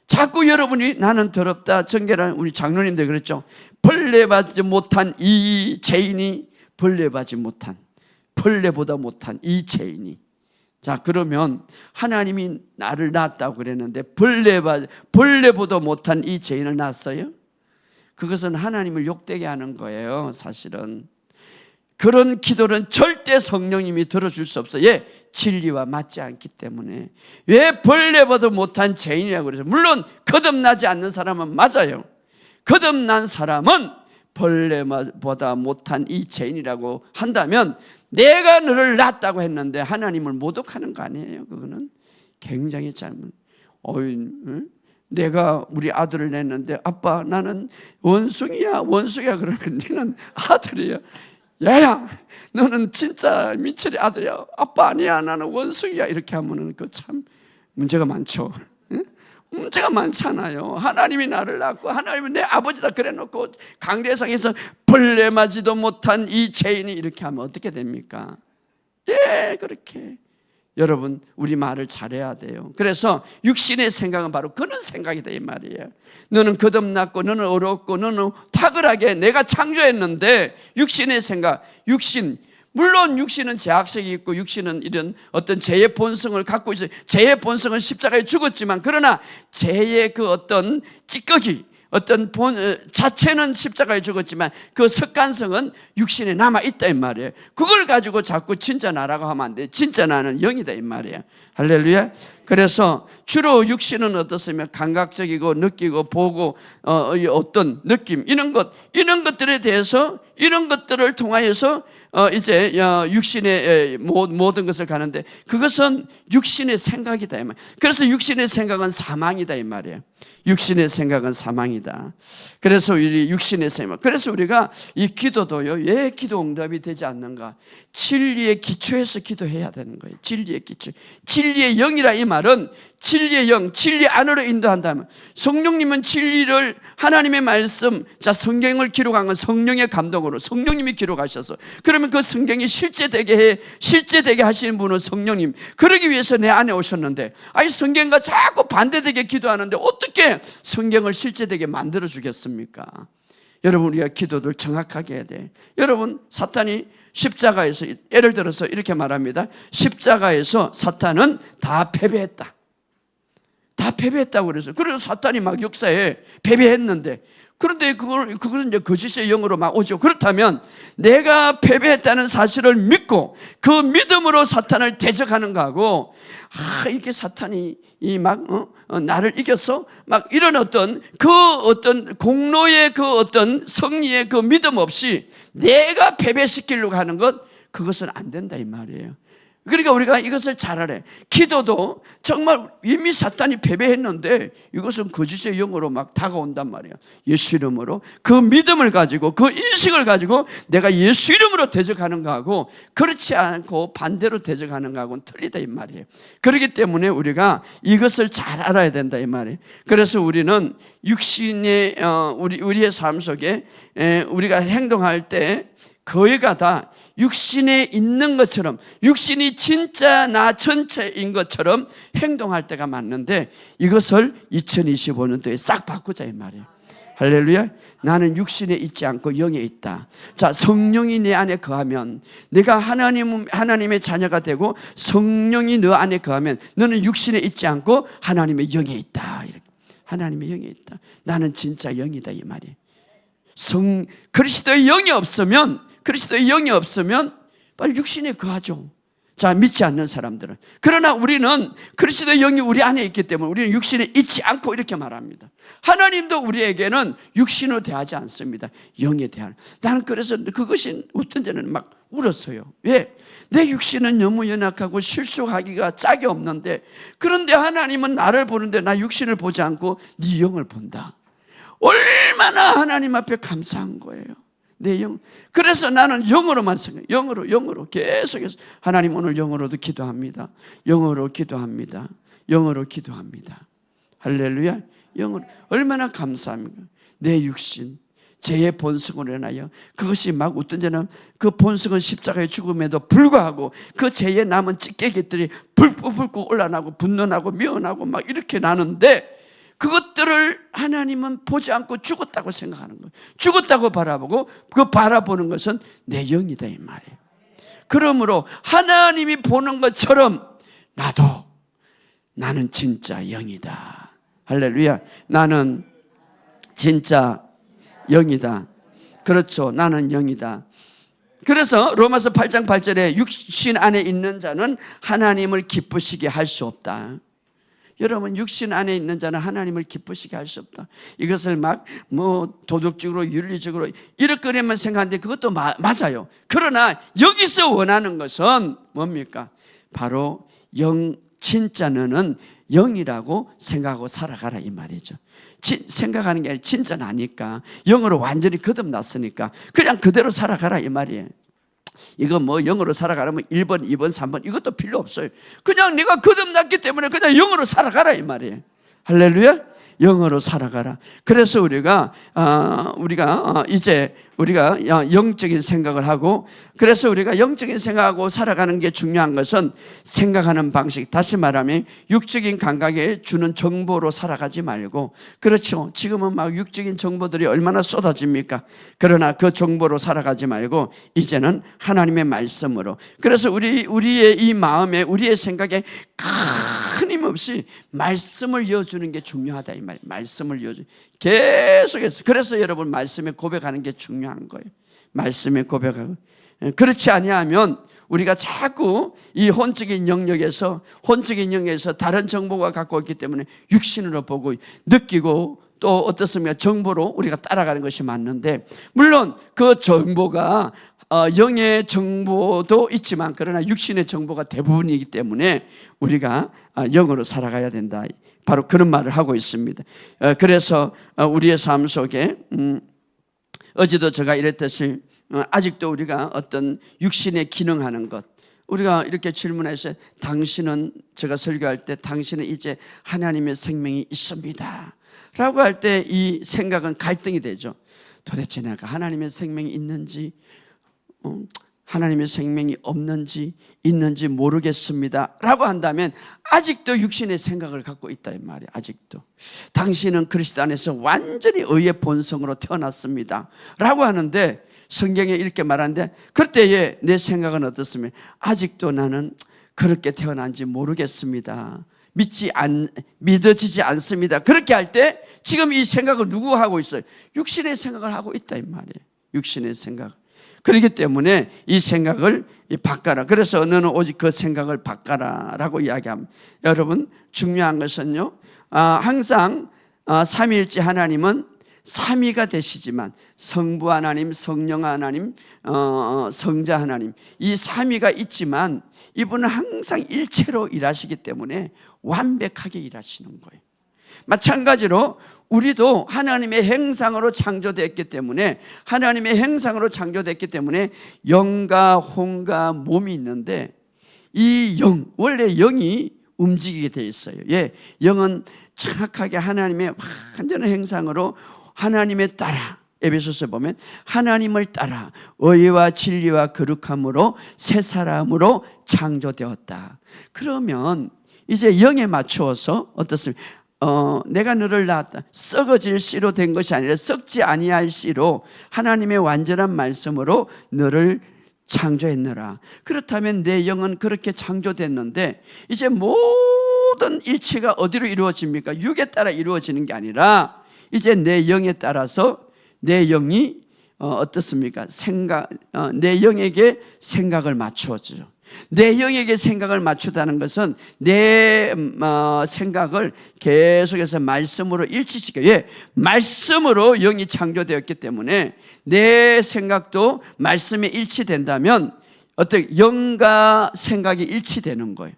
자꾸 여러분이 나는 더럽다, 정결한, 우리 장로님들 그랬죠. 벌레받지 못한 이 죄인이 벌레보다 못한 이 죄인이. 자, 그러면 하나님이 나를 낳았다고 그랬는데 벌레보다 못한 이 죄인을 낳았어요? 그것은 하나님을 욕되게 하는 거예요, 사실은. 그런 기도는 절대 성령님이 들어줄 수 없어요. 예, 진리와 맞지 않기 때문에. 왜 벌레보다 못한 죄인이라고 그러죠? 물론 거듭나지 않는 사람은 맞아요. 거듭난 사람은 벌레보다 못한 이 죄인이라고 한다면 내가 너를 낳았다고 했는데 하나님을 모독하는 거 아니에요? 그거는 굉장히 잘못. 내가 우리 아들을 냈는데 아빠 나는 원숭이야 그러면 너는 아들이야. 야야 너는 진짜 미철이 아들이야. 아빠 아니야. 나는 원숭이야. 이렇게 하면은 그 참 문제가 많죠. 문제가 많잖아요. 하나님이 나를 낳고 하나님은 내 아버지다 그래놓고 강대상에서 벌레맞지도 못한 이 죄인이 이렇게 하면 어떻게 됩니까? 예, 그렇게. 여러분 우리 말을 잘해야 돼요. 그래서 육신의 생각은 바로 그런 생각이다 이 말이에요. 너는 거듭났고 너는 어렵고 너는 탁월하게 내가 창조했는데 육신의 생각, 물론 육신은 제약성이 있고 육신은 이런 어떤 죄의 본성을 갖고 있어요. 죄의 본성은 십자가에 죽었지만 그러나 죄의 그 어떤 찌꺼기 어떤 자체는 십자가에 죽었지만 그 습관성은 육신에 남아있다 이 말이에요. 그걸 가지고 자꾸 진짜 나라고 하면 안 돼. 진짜 나는 영이다 이 말이에요. 할렐루야. 그래서 주로 육신은 어떻습니까? 감각적이고 느끼고 보고 어떤 느낌 이런 것들에 대해서 이런 것들을 통하여서 이제 육신의 모든 것을 가는데 그것은 육신의 생각이다 이 말이에요. 그래서 육신의 생각은 사망이다 이 말이에요. 육신의 생각은 사망이다. 그래서 우리 육신의 생각. 그래서 우리가 이 기도도요. 왜 기도 응답이 되지 않는가? 진리의 기초에서 기도해야 되는 거예요. 진리의 기초. 진리의 영이라 이 말은 진리의 영, 진리 안으로 인도한다면 성령님은 진리를 하나님의 말씀, 자 성경을 기록한 건 성령의 감동으로 성령님이 기록하셔서 그러면 그 성경이 실제되게 하시는 분은 성령님. 그러기 위해서 내 안에 오셨는데 아니 성경과 자꾸 반대되게 기도하는데 어떻게 성경을 실제되게 만들어 주겠습니까? 여러분 우리가 기도를 정확하게 해야 돼. 여러분 사탄이 십자가에서 예를 들어서 이렇게 말합니다. 십자가에서 사탄은 다 패배했다. 다 패배했다고 그래서 그래서 사탄이 막 역사에 패배했는데 그런데 그것은 이제 거짓의 영으로 막 오죠. 그렇다면 내가 패배했다는 사실을 믿고 그 믿음으로 사탄을 대적하는 거하고, 이게 사탄이 나를 이겼어? 막 이런 어떤 공로의 어떤 승리의 믿음 없이 내가 패배시키려고 하는 것, 그것은 안 된다 이 말이에요. 그러니까 우리가 이것을 잘 알아요. 기도도 정말 이미 사탄이 패배했는데 이것은 거짓의 영으로 막 다가온단 말이에요. 예수 이름으로 그 믿음을 가지고 그 인식을 가지고 내가 예수 이름으로 대적하는 거하고 그렇지 않고 반대로 대적하는 거하고는 틀리다 이 말이에요. 그렇기 때문에 우리가 이것을 잘 알아야 된다 이 말이에요. 그래서 우리는 육신의 우리의 삶 속에 우리가 행동할 때 거의가 다 육신에 있는 것처럼, 육신이 진짜 나 전체인 것처럼 행동할 때가 맞는데, 이것을 2025년도에 싹 바꾸자 이 말이에요. 할렐루야. 나는 육신에 있지 않고 영에 있다. 자, 성령이 내 안에 거하면, 내가 하나님의 자녀가 되고 성령이 너 안에 거하면 너는 육신에 있지 않고 하나님의 영에 있다. 이렇게. 하나님의 영에 있다. 나는 진짜 영이다 이 말이에요. 그리스도의 영이 없으면 빨리 육신에 거하죠. 자, 믿지 않는 사람들은. 그러나 우리는 그리스도의 영이 우리 안에 있기 때문에 우리는 육신에 있지 않고 이렇게 말합니다. 하나님도 우리에게는 육신으로 대하지 않습니다. 영에 대하는. 나는 그래서 그것이 어떤 때는 막 울었어요. 왜? 내 육신은 너무 연약하고 실수하기가 짝이 없는데, 그런데 하나님은 나를 보는데 나 육신을 보지 않고 네 영을 본다. 얼마나 하나님 앞에 감사한 거예요. 내 영. 그래서 나는 영어로만 생각해요. 영어로 계속해서 하나님 오늘 영어로도 기도합니다. 영어로 기도합니다. 할렐루야. 영어로 얼마나 감사합니까? 내 육신, 죄의 본성으로 인하여 그것이 막 어떤 때는 그 본성은 십자가의 죽음에도 불구하고 그 죄의 남은 찌꺼기들이 불 올라나고 분노나고 미워나고 막 이렇게 나는데, 그것들을 하나님은 보지 않고 죽었다고 생각하는 거예요. 죽었다고 바라보고 그 바라보는 것은 내 영이다 이 말이에요. 그러므로 하나님이 보는 것처럼 나는 진짜 영이다. 할렐루야. 나는 진짜 영이다. 그렇죠. 나는 영이다. 그래서 로마서 8장 8절에 육신 안에 있는 자는 하나님을 기쁘시게 할 수 없다. 여러분, 육신 안에 있는 자는 하나님을 기쁘시게 할 수 없다. 이것을 도덕적으로 윤리적으로 이렇게만 생각하는데 그것도 맞아요. 그러나 여기서 원하는 것은 뭡니까? 바로 진짜 너는 영이라고 생각하고 살아가라 이 말이죠. 생각하는 게 아니라 진짜 나니까, 영으로 완전히 거듭났으니까 그냥 그대로 살아가라 이 말이에요. 이거 영으로 살아가려면 1번, 2번, 3번 이것도 필요 없어요. 그냥 네가 거듭났기 때문에 그냥 영으로 살아가라 이 말이에요. 할렐루야. 영으로 살아가라. 그래서 우리가 이제 영적인 생각을 하고, 그래서 우리가 영적인 생각하고 살아가는 게 중요한 것은 생각하는 방식, 다시 말하면 육적인 감각에 주는 정보로 살아가지 말고, 그렇죠. 지금은 막 육적인 정보들이 얼마나 쏟아집니까? 그러나 그 정보로 살아가지 말고 이제는 하나님의 말씀으로. 그래서 우리의 이 마음에, 우리의 생각에 끊임없이 말씀을 이어주는 게 중요하다 이 말이에요. 말씀을 이어주 계속해서. 그래서 여러분 말씀에 고백하는 게 중요한 거예요. 말씀에 고백하고. 그렇지 아니하면 우리가 자꾸 이 혼적인 영역에서 다른 정보가 갖고 있기 때문에 육신으로 보고 느끼고 또 어떻습니까? 정보로 우리가 따라가는 것이 맞는데, 물론 그 정보가 영의 정보도 있지만 그러나 육신의 정보가 대부분이기 때문에 우리가 영으로 살아가야 된다. 바로 그런 말을 하고 있습니다. 그래서 우리의 삶 속에 어제도 제가 이랬듯이 아직도 우리가 어떤 육신에 기능하는 것, 우리가 이렇게 질문해서 당신은, 제가 설교할 때 당신은 이제 하나님의 생명이 있습니다 라고 할 때 이 생각은 갈등이 되죠. 도대체 내가 하나님의 생명이 있는지 하나님의 생명이 없는지 있는지 모르겠습니다 라고 한다면 아직도 육신의 생각을 갖고 있다 이 말이에요. 아직도 당신은 그리스도 안에서 완전히 의의 본성으로 태어났습니다 라고 하는데, 성경에 이렇게 말하는데 그때에 내 생각은 어떻습니까? 아직도 나는 그렇게 태어난지 모르겠습니다. 믿어지지 않습니다. 그렇게 할 때 지금 이 생각을 누구 하고 있어요? 육신의 생각을 하고 있다 이 말이에요. 육신의 생각. 그렇기 때문에 이 생각을 바꿔라. 그래서 너는 오직 그 생각을 바꿔라라고 이야기합니다. 여러분, 중요한 것은요, 항상 삼위일체 하나님은 삼위가 되시지만 성부 하나님, 성령 하나님, 성자 하나님, 이 삼위가 있지만 이분은 항상 일체로 일하시기 때문에 완벽하게 일하시는 거예요. 마찬가지로 우리도 하나님의 형상으로 창조됐기 때문에, 하나님의 형상으로 창조됐기 때문에 영과 혼과 몸이 있는데, 이 영, 원래 영이 움직이게 돼 있어요. 예, 영은 정확하게 하나님의 완전한 형상으로 하나님에 따라, 에베소서에 보면 하나님을 따라 의와 진리와 거룩함으로 새 사람으로 창조되었다. 그러면 이제 영에 맞추어서 어떻습니까? 내가 너를 낳았다. 썩어질 씨로 된 것이 아니라 썩지 아니할 씨로 하나님의 완전한 말씀으로 너를 창조했노라. 그렇다면 내 영은 그렇게 창조됐는데 이제 모든 일체가 어디로 이루어집니까? 육에 따라 이루어지는 게 아니라 이제 내 영에 따라서 내 영이 어떻습니까? 내 영에게 생각을 맞추어줘요. 내 영에게 생각을 맞추다는 것은 내 생각을 계속해서 말씀으로 일치시켜요. 예, 말씀으로 영이 창조되었기 때문에 내 생각도 말씀에 일치된다면 어떻게 영과 생각이 일치되는 거예요.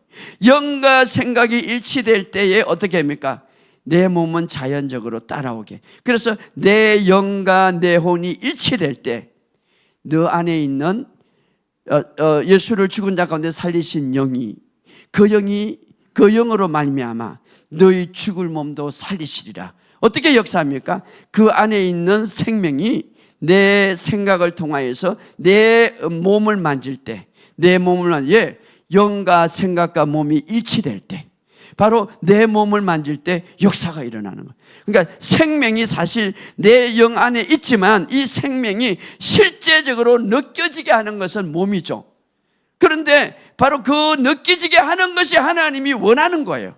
영과 생각이 일치될 때에 어떻게 합니까? 내 몸은 자연적으로 따라오게. 그래서 내 영과 내 혼이 일치될 때 너 안에 있는 예수를 죽은 자 가운데 살리신 영이 그 영으로 말미암아 너희 죽을 몸도 살리시리라. 어떻게 역사합니까? 그 안에 있는 생명이 내 생각을 통하여서 내 몸을 만질 때, 내 몸을 영과 생각과 몸이 일치될 때, 바로 내 몸을 만질 때 역사가 일어나는 거예요. 그러니까 생명이 사실 내 영 안에 있지만 이 생명이 실제적으로 느껴지게 하는 것은 몸이죠. 그런데 바로 그 느껴지게 하는 것이 하나님이 원하는 거예요.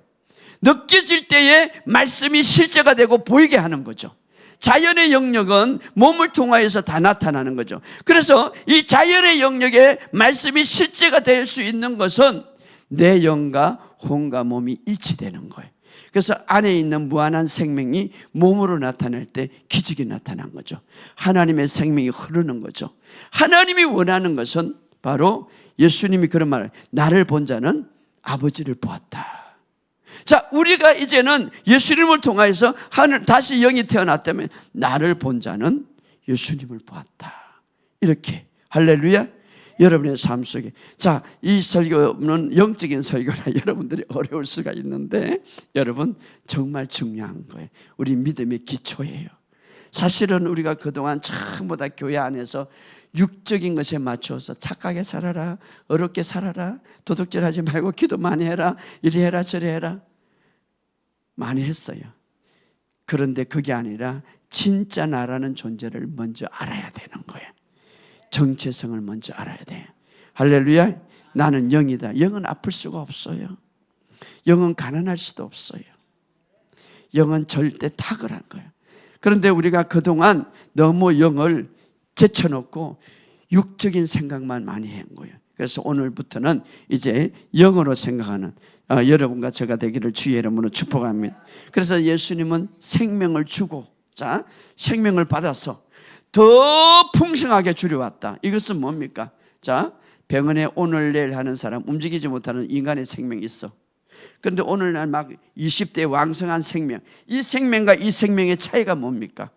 느껴질 때에 말씀이 실제가 되고 보이게 하는 거죠. 자연의 영역은 몸을 통하여서 다 나타나는 거죠. 그래서 이 자연의 영역에 말씀이 실제가 될 수 있는 것은 내 영과 혼과 몸이 일치되는 거예요. 그래서 안에 있는 무한한 생명이 몸으로 나타날 때 기적이 나타난 거죠. 하나님의 생명이 흐르는 거죠. 하나님이 원하는 것은 바로 예수님이 그런 말을, 나를 본 자는 아버지를 보았다. 자, 우리가 이제는 예수님을 통하여서 다시 영이 태어났다면 나를 본 자는 예수님을 보았다. 이렇게 할렐루야. 여러분의 삶 속에, 자, 이 설교는 영적인 설교라 여러분들이 어려울 수가 있는데 여러분 정말 중요한 거예요. 우리 믿음의 기초예요. 사실은 우리가 그동안 전부 다 교회 안에서 육적인 것에 맞춰서 착하게 살아라, 어렵게 살아라, 도둑질하지 말고 기도 많이 해라, 이리 해라 저리 해라 많이 했어요. 그런데 그게 아니라 진짜 나라는 존재를 먼저 알아야 되는 거예요. 정체성을 먼저 알아야 돼. 할렐루야. 나는 영이다. 영은 아플 수가 없어요. 영은 가난할 수도 없어요. 영은 절대 탁월한 거예요. 그런데 우리가 그동안 너무 영을 제쳐놓고 육적인 생각만 많이 한 거예요. 그래서 오늘부터는 이제 영으로 생각하는 여러분과 제가 되기를 주의 이름으로 축복합니다. 그래서 예수님은 생명을 주고, 자, 생명을 받아서 더 풍성하게 주려왔다. 이것은 뭡니까? 자, 병원에 오늘 내일 하는 사람, 움직이지 못하는 인간의 생명이 있어. 그런데 오늘날 막 20대 왕성한 생명, 이 생명과 이 생명의 차이가 뭡니까?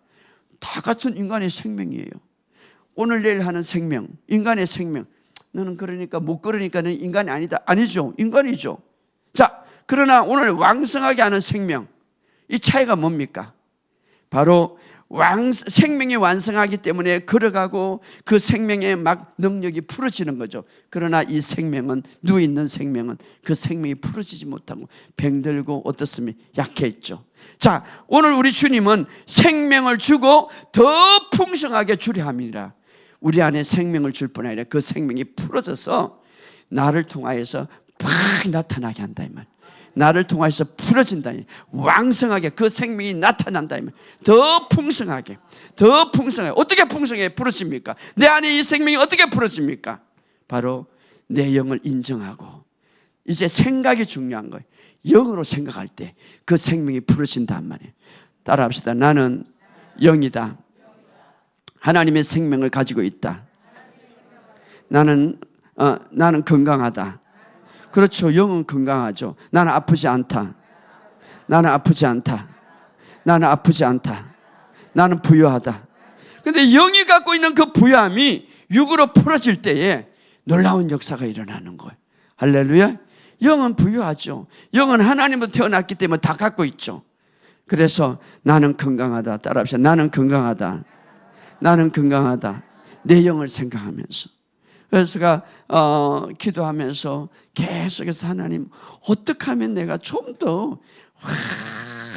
다 같은 인간의 생명이에요. 오늘 내일 하는 생명, 인간의 생명, 너는 그러니까 못 걸으니까 너는 인간이 아니다. 아니죠. 인간이죠. 자, 그러나 오늘 왕성하게 하는 생명, 이 차이가 뭡니까? 바로 생명이 완성하기 때문에 걸어가고 그 생명의 막 능력이 풀어지는 거죠. 그러나 이 생명은, 누워있는 생명은 그 생명이 풀어지지 못하고 병들고 어떻습니까? 약해있죠. 자, 오늘 우리 주님은 생명을 주고 더 풍성하게 주려 함이라. 우리 안에 생명을 줄 뿐 아니라 그 생명이 풀어져서 나를 통하여서 팍 나타나게 한다 이 말. 나를 통해서 풀어진다. 왕성하게 그 생명이 나타난다. 더 풍성하게, 더 풍성하게. 어떻게 풍성하게 풀어집니까? 내 안에 이 생명이 어떻게 풀어집니까? 바로 내 영을 인정하고, 이제 생각이 중요한 거예요. 영으로 생각할 때 그 생명이 풀어진단 말이에요. 따라합시다. 나는 영이다. 하나님의 생명을 가지고 있다. 나는 건강하다. 그렇죠. 영은 건강하죠. 나는 아프지 않다. 나는 아프지 않다. 나는 아프지 않다. 나는 부유하다. 근데 영이 갖고 있는 그 부유함이 육으로 풀어질 때에 놀라운 역사가 일어나는 거예요. 할렐루야. 영은 부유하죠. 영은 하나님으로 태어났기 때문에 다 갖고 있죠. 그래서 나는 건강하다. 따라합시다. 나는 건강하다. 나는 건강하다. 내 영을 생각하면서. 그래서 제가 기도하면서 계속해서 하나님, 어떻게 하면 내가 좀 더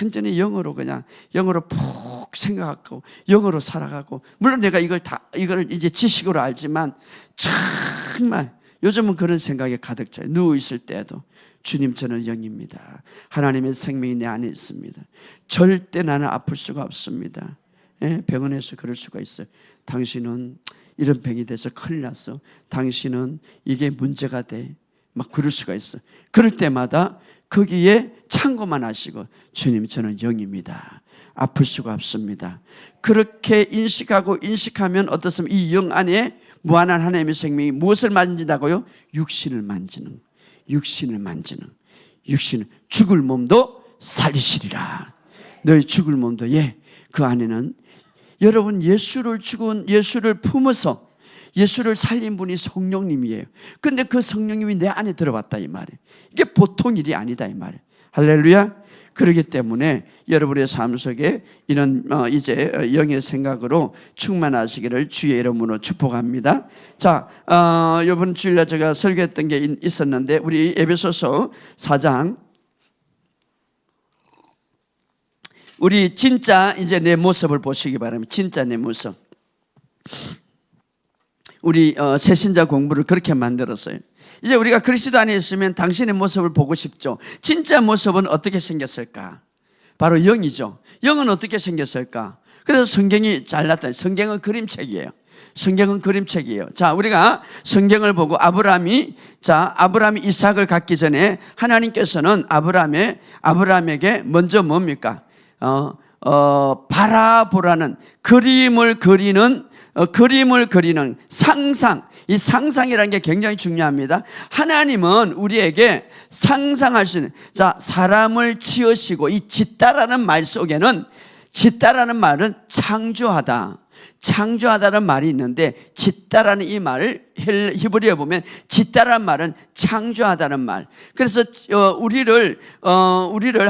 완전히 영으로 그냥 영으로 푹 생각하고 영으로 살아가고, 물론 내가 이걸 이제 지식으로 알지만 정말 요즘은 그런 생각에 가득 차요. 누워 있을 때도 주님, 저는 영입니다. 하나님의 생명이 내 안에 있습니다. 절대 나는 아플 수가 없습니다. 병원에서 그럴 수가 있어요. 당신은 이런 병이 돼서 큰일 났어. 당신은 이게 문제가 돼. 막 그럴 수가 있어. 그럴 때마다 거기에 참고만 하시고, 주님, 저는 영입니다. 아플 수가 없습니다. 그렇게 인식하면 어떻습니까? 이 영 안에 무한한 하나님의 생명이 무엇을 만진다고요? 육신을 만지는. 육신을 죽을 몸도 살리시리라. 너희 죽을 몸도 그 안에는, 여러분, 예수를 품어서 예수를 살린 분이 성령님이에요. 근데 그 성령님이 내 안에 들어왔다 이 말이에요. 이게 보통 일이 아니다 이 말이에요. 할렐루야. 그렇기 때문에 여러분의 삶 속에 이런 이제 영의 생각으로 충만하시기를 주의 이름으로 축복합니다. 자, 이번 주일날 제가 설교했던 게 있었는데, 우리 에베소서 4장, 우리 진짜 이제 내 모습을 보시기 바랍니다. 진짜 내 모습. 우리 새신자 공부를 그렇게 만들었어요. 이제 우리가 그리스도 안에 있으면 당신의 모습을 보고 싶죠. 진짜 모습은 어떻게 생겼을까? 바로 영이죠. 영은 어떻게 생겼을까? 그래서 성경이 잘 나타나요. 성경은 그림책이에요. 자, 우리가 성경을 보고 아브라함이 이삭을 갖기 전에 하나님께서는 아브라함에게 먼저 뭡니까? 바라보라는 그림을 그리는 상상. 이 상상이라는 게 굉장히 중요합니다. 하나님은 우리에게 상상할 수 있는, 사람을 지으시고, 이 짓다라는 말 속에는, 짓다라는 말은 창조하다는 말이 있는데, 짓다라는 이 말을 히브리어에 보면 짓다라는 말은 창조하다는 말. 그래서 우리를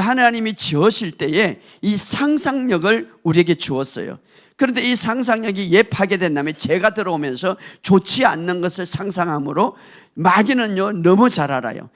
하나님이 지으실 때에 이 상상력을 우리에게 주었어요. 그런데 이 상상력이 파괴된 다음에 죄가 들어오면서 좋지 않는 것을 상상함으로 마귀는요 너무 잘 알아요.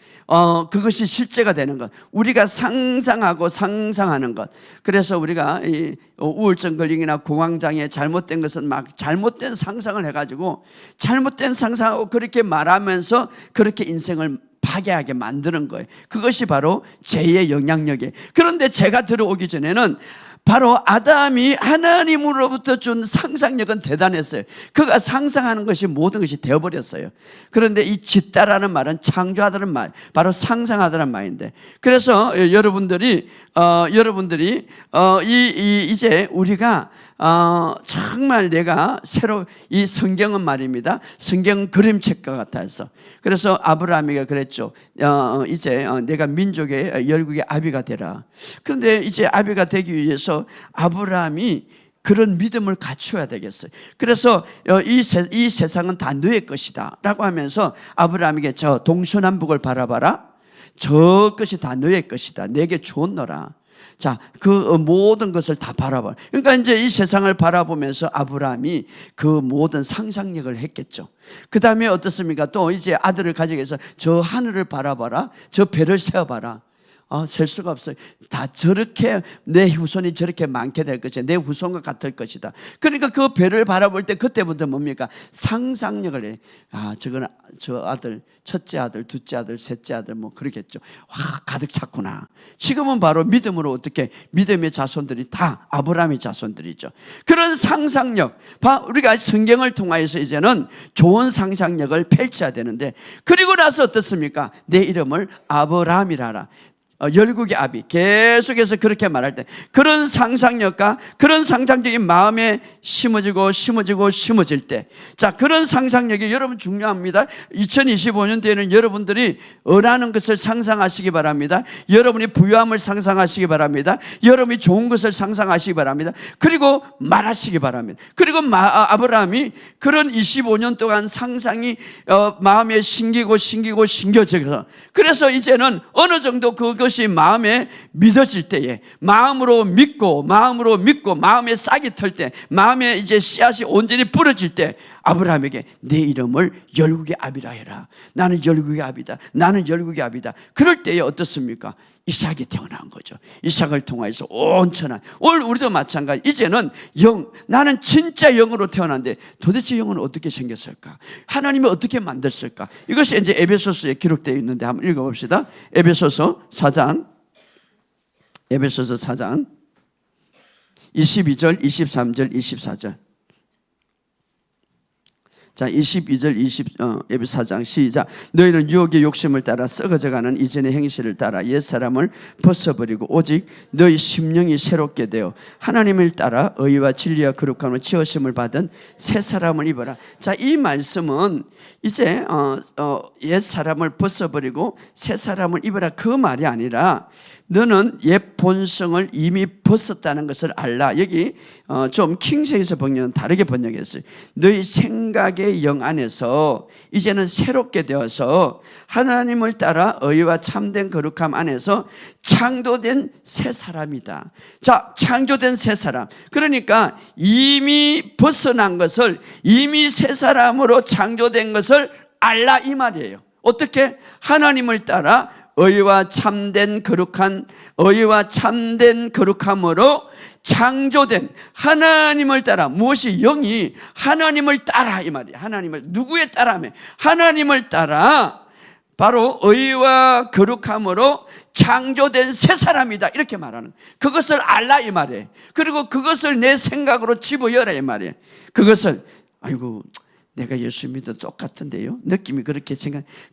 그것이 실제가 되는 것, 우리가 상상하는 것. 그래서 우리가 이 우울증 걸리기나 공황장애, 잘못된 것은 막 잘못된 상상을 해가지고 잘못된 상상하고 그렇게 말하면서 그렇게 인생을 파괴하게 만드는 거예요. 그것이 바로 죄의 영향력이에요. 그런데 죄가 들어오기 전에는 바로 아담이 하나님으로부터 준 상상력은 대단했어요. 그가 상상하는 것이 모든 것이 되어버렸어요. 그런데 이 짓다라는 말은 창조하다는 말, 바로 상상하다는 말인데, 그래서 여러분들이 이제 우리가 정말 내가 새로, 이 성경은 말입니다, 성경은 그림책과 같아서, 그래서 아브라함에게 그랬죠. 이제 내가 민족의 열국의 아비가 되라. 그런데 이제 아비가 되기 위해서 아브라함이 그런 믿음을 갖춰야 되겠어요. 그래서 이 세상은 다 너의 것이다 라고 하면서 아브라함에게 저 동서남북을 바라봐라. 저 것이 다 너의 것이다. 내게 주었노라. 자, 그 모든 것을 다 바라봐. 그러니까 이제 이 세상을 바라보면서 아브라함이 그 모든 상상력을 했겠죠. 그 다음에 어떻습니까? 또 이제 아들을 가지기 위해서 저 하늘을 바라봐라. 저 별을 세어봐라. 셀 수가 없어요. 다 저렇게 내 후손이 저렇게 많게 될 것이다. 내 후손과 같을 것이다. 그러니까 그 배를 바라볼 때 그때부터 뭡니까? 상상력을 해. 저거는 저 아들, 첫째 아들, 둘째 아들, 셋째 아들 뭐 그러겠죠. 와, 가득 찼구나. 지금은 바로 믿음으로 어떻게 믿음의 자손들이 다 아브라함의 자손들이죠. 그런 상상력, 우리가 성경을 통하여서 이제는 좋은 상상력을 펼쳐야 되는데, 그리고 나서 어떻습니까? 내 이름을 아브라함이라 하라. 열국의 아비, 계속해서 그렇게 말할 때 그런 상상력과 그런 상상적인 마음에 심어질 때, 자, 그런 상상력이 여러분 중요합니다. 2025년도에는 여러분들이 원하는 것을 상상하시기 바랍니다. 여러분이 부유함을 상상하시기 바랍니다. 여러분이 좋은 것을 상상하시기 바랍니다. 그리고 말하시기 바랍니다. 그리고 아브라함이 그런 25년 동안 상상이 마음에 심겨져서, 그래서 이제는 어느 정도 그것이 마음에 믿어질 때에 마음으로 믿고 마음에 싹이 털 때, 마음에 이제 씨앗이 온전히 부러질 때 아브라함에게 내 이름을 열국의 아비라 해라. 나는 열국의 아비다. 나는 열국의 아비다. 그럴 때에 어떻습니까? 이삭이 태어난 거죠. 이삭을 통해서 온천한, 오늘 우리도 마찬가지. 이제는 나는 진짜 영으로 태어났는데 도대체 영은 어떻게 생겼을까? 하나님이 어떻게 만들었을까? 이것이 이제 에베소서에 기록되어 있는데 한번 읽어봅시다. 에베소서 4장 22절, 23절, 24절. 자, 22절, 4장 시작. 너희는 유혹의 욕심을 따라 썩어져가는 이전의 행실을 따라 옛사람을 벗어버리고 오직 너희 심령이 새롭게 되어 하나님을 따라 의와 진리와 거룩함으로 지으심을 받은 새 사람을 입어라. 자, 이 말씀은 이제 옛사람을 벗어버리고 새 사람을 입어라, 그 말이 아니라 너는 옛 본성을 이미 벗었다는 것을 알라. 여기 좀 킹제임스 번역은 다르게 번역했어요. 너희 생각의 영 안에서 이제는 새롭게 되어서 하나님을 따라 의와 참된 거룩함 안에서 창조된 새 사람이다. 자, 창조된 새 사람. 그러니까 이미 벗어난 것을, 이미 새 사람으로 창조된 것을 알라, 이 말이에요. 어떻게? 하나님을 따라 의와 참된 거룩함으로 창조된, 하나님을 따라, 무엇이? 영이 하나님을 따라, 이 말이에요. 하나님을, 누구에 따라하면? 하나님을 따라 바로 의와 거룩함으로 창조된 새 사람이다, 이렇게 말하는, 그것을 알라, 이 말이에요. 그리고 그것을 내 생각으로 집어여라, 이 말이에요. 그것을, 아이고 내가 예수 믿어도 똑같은데요, 느낌이 그렇게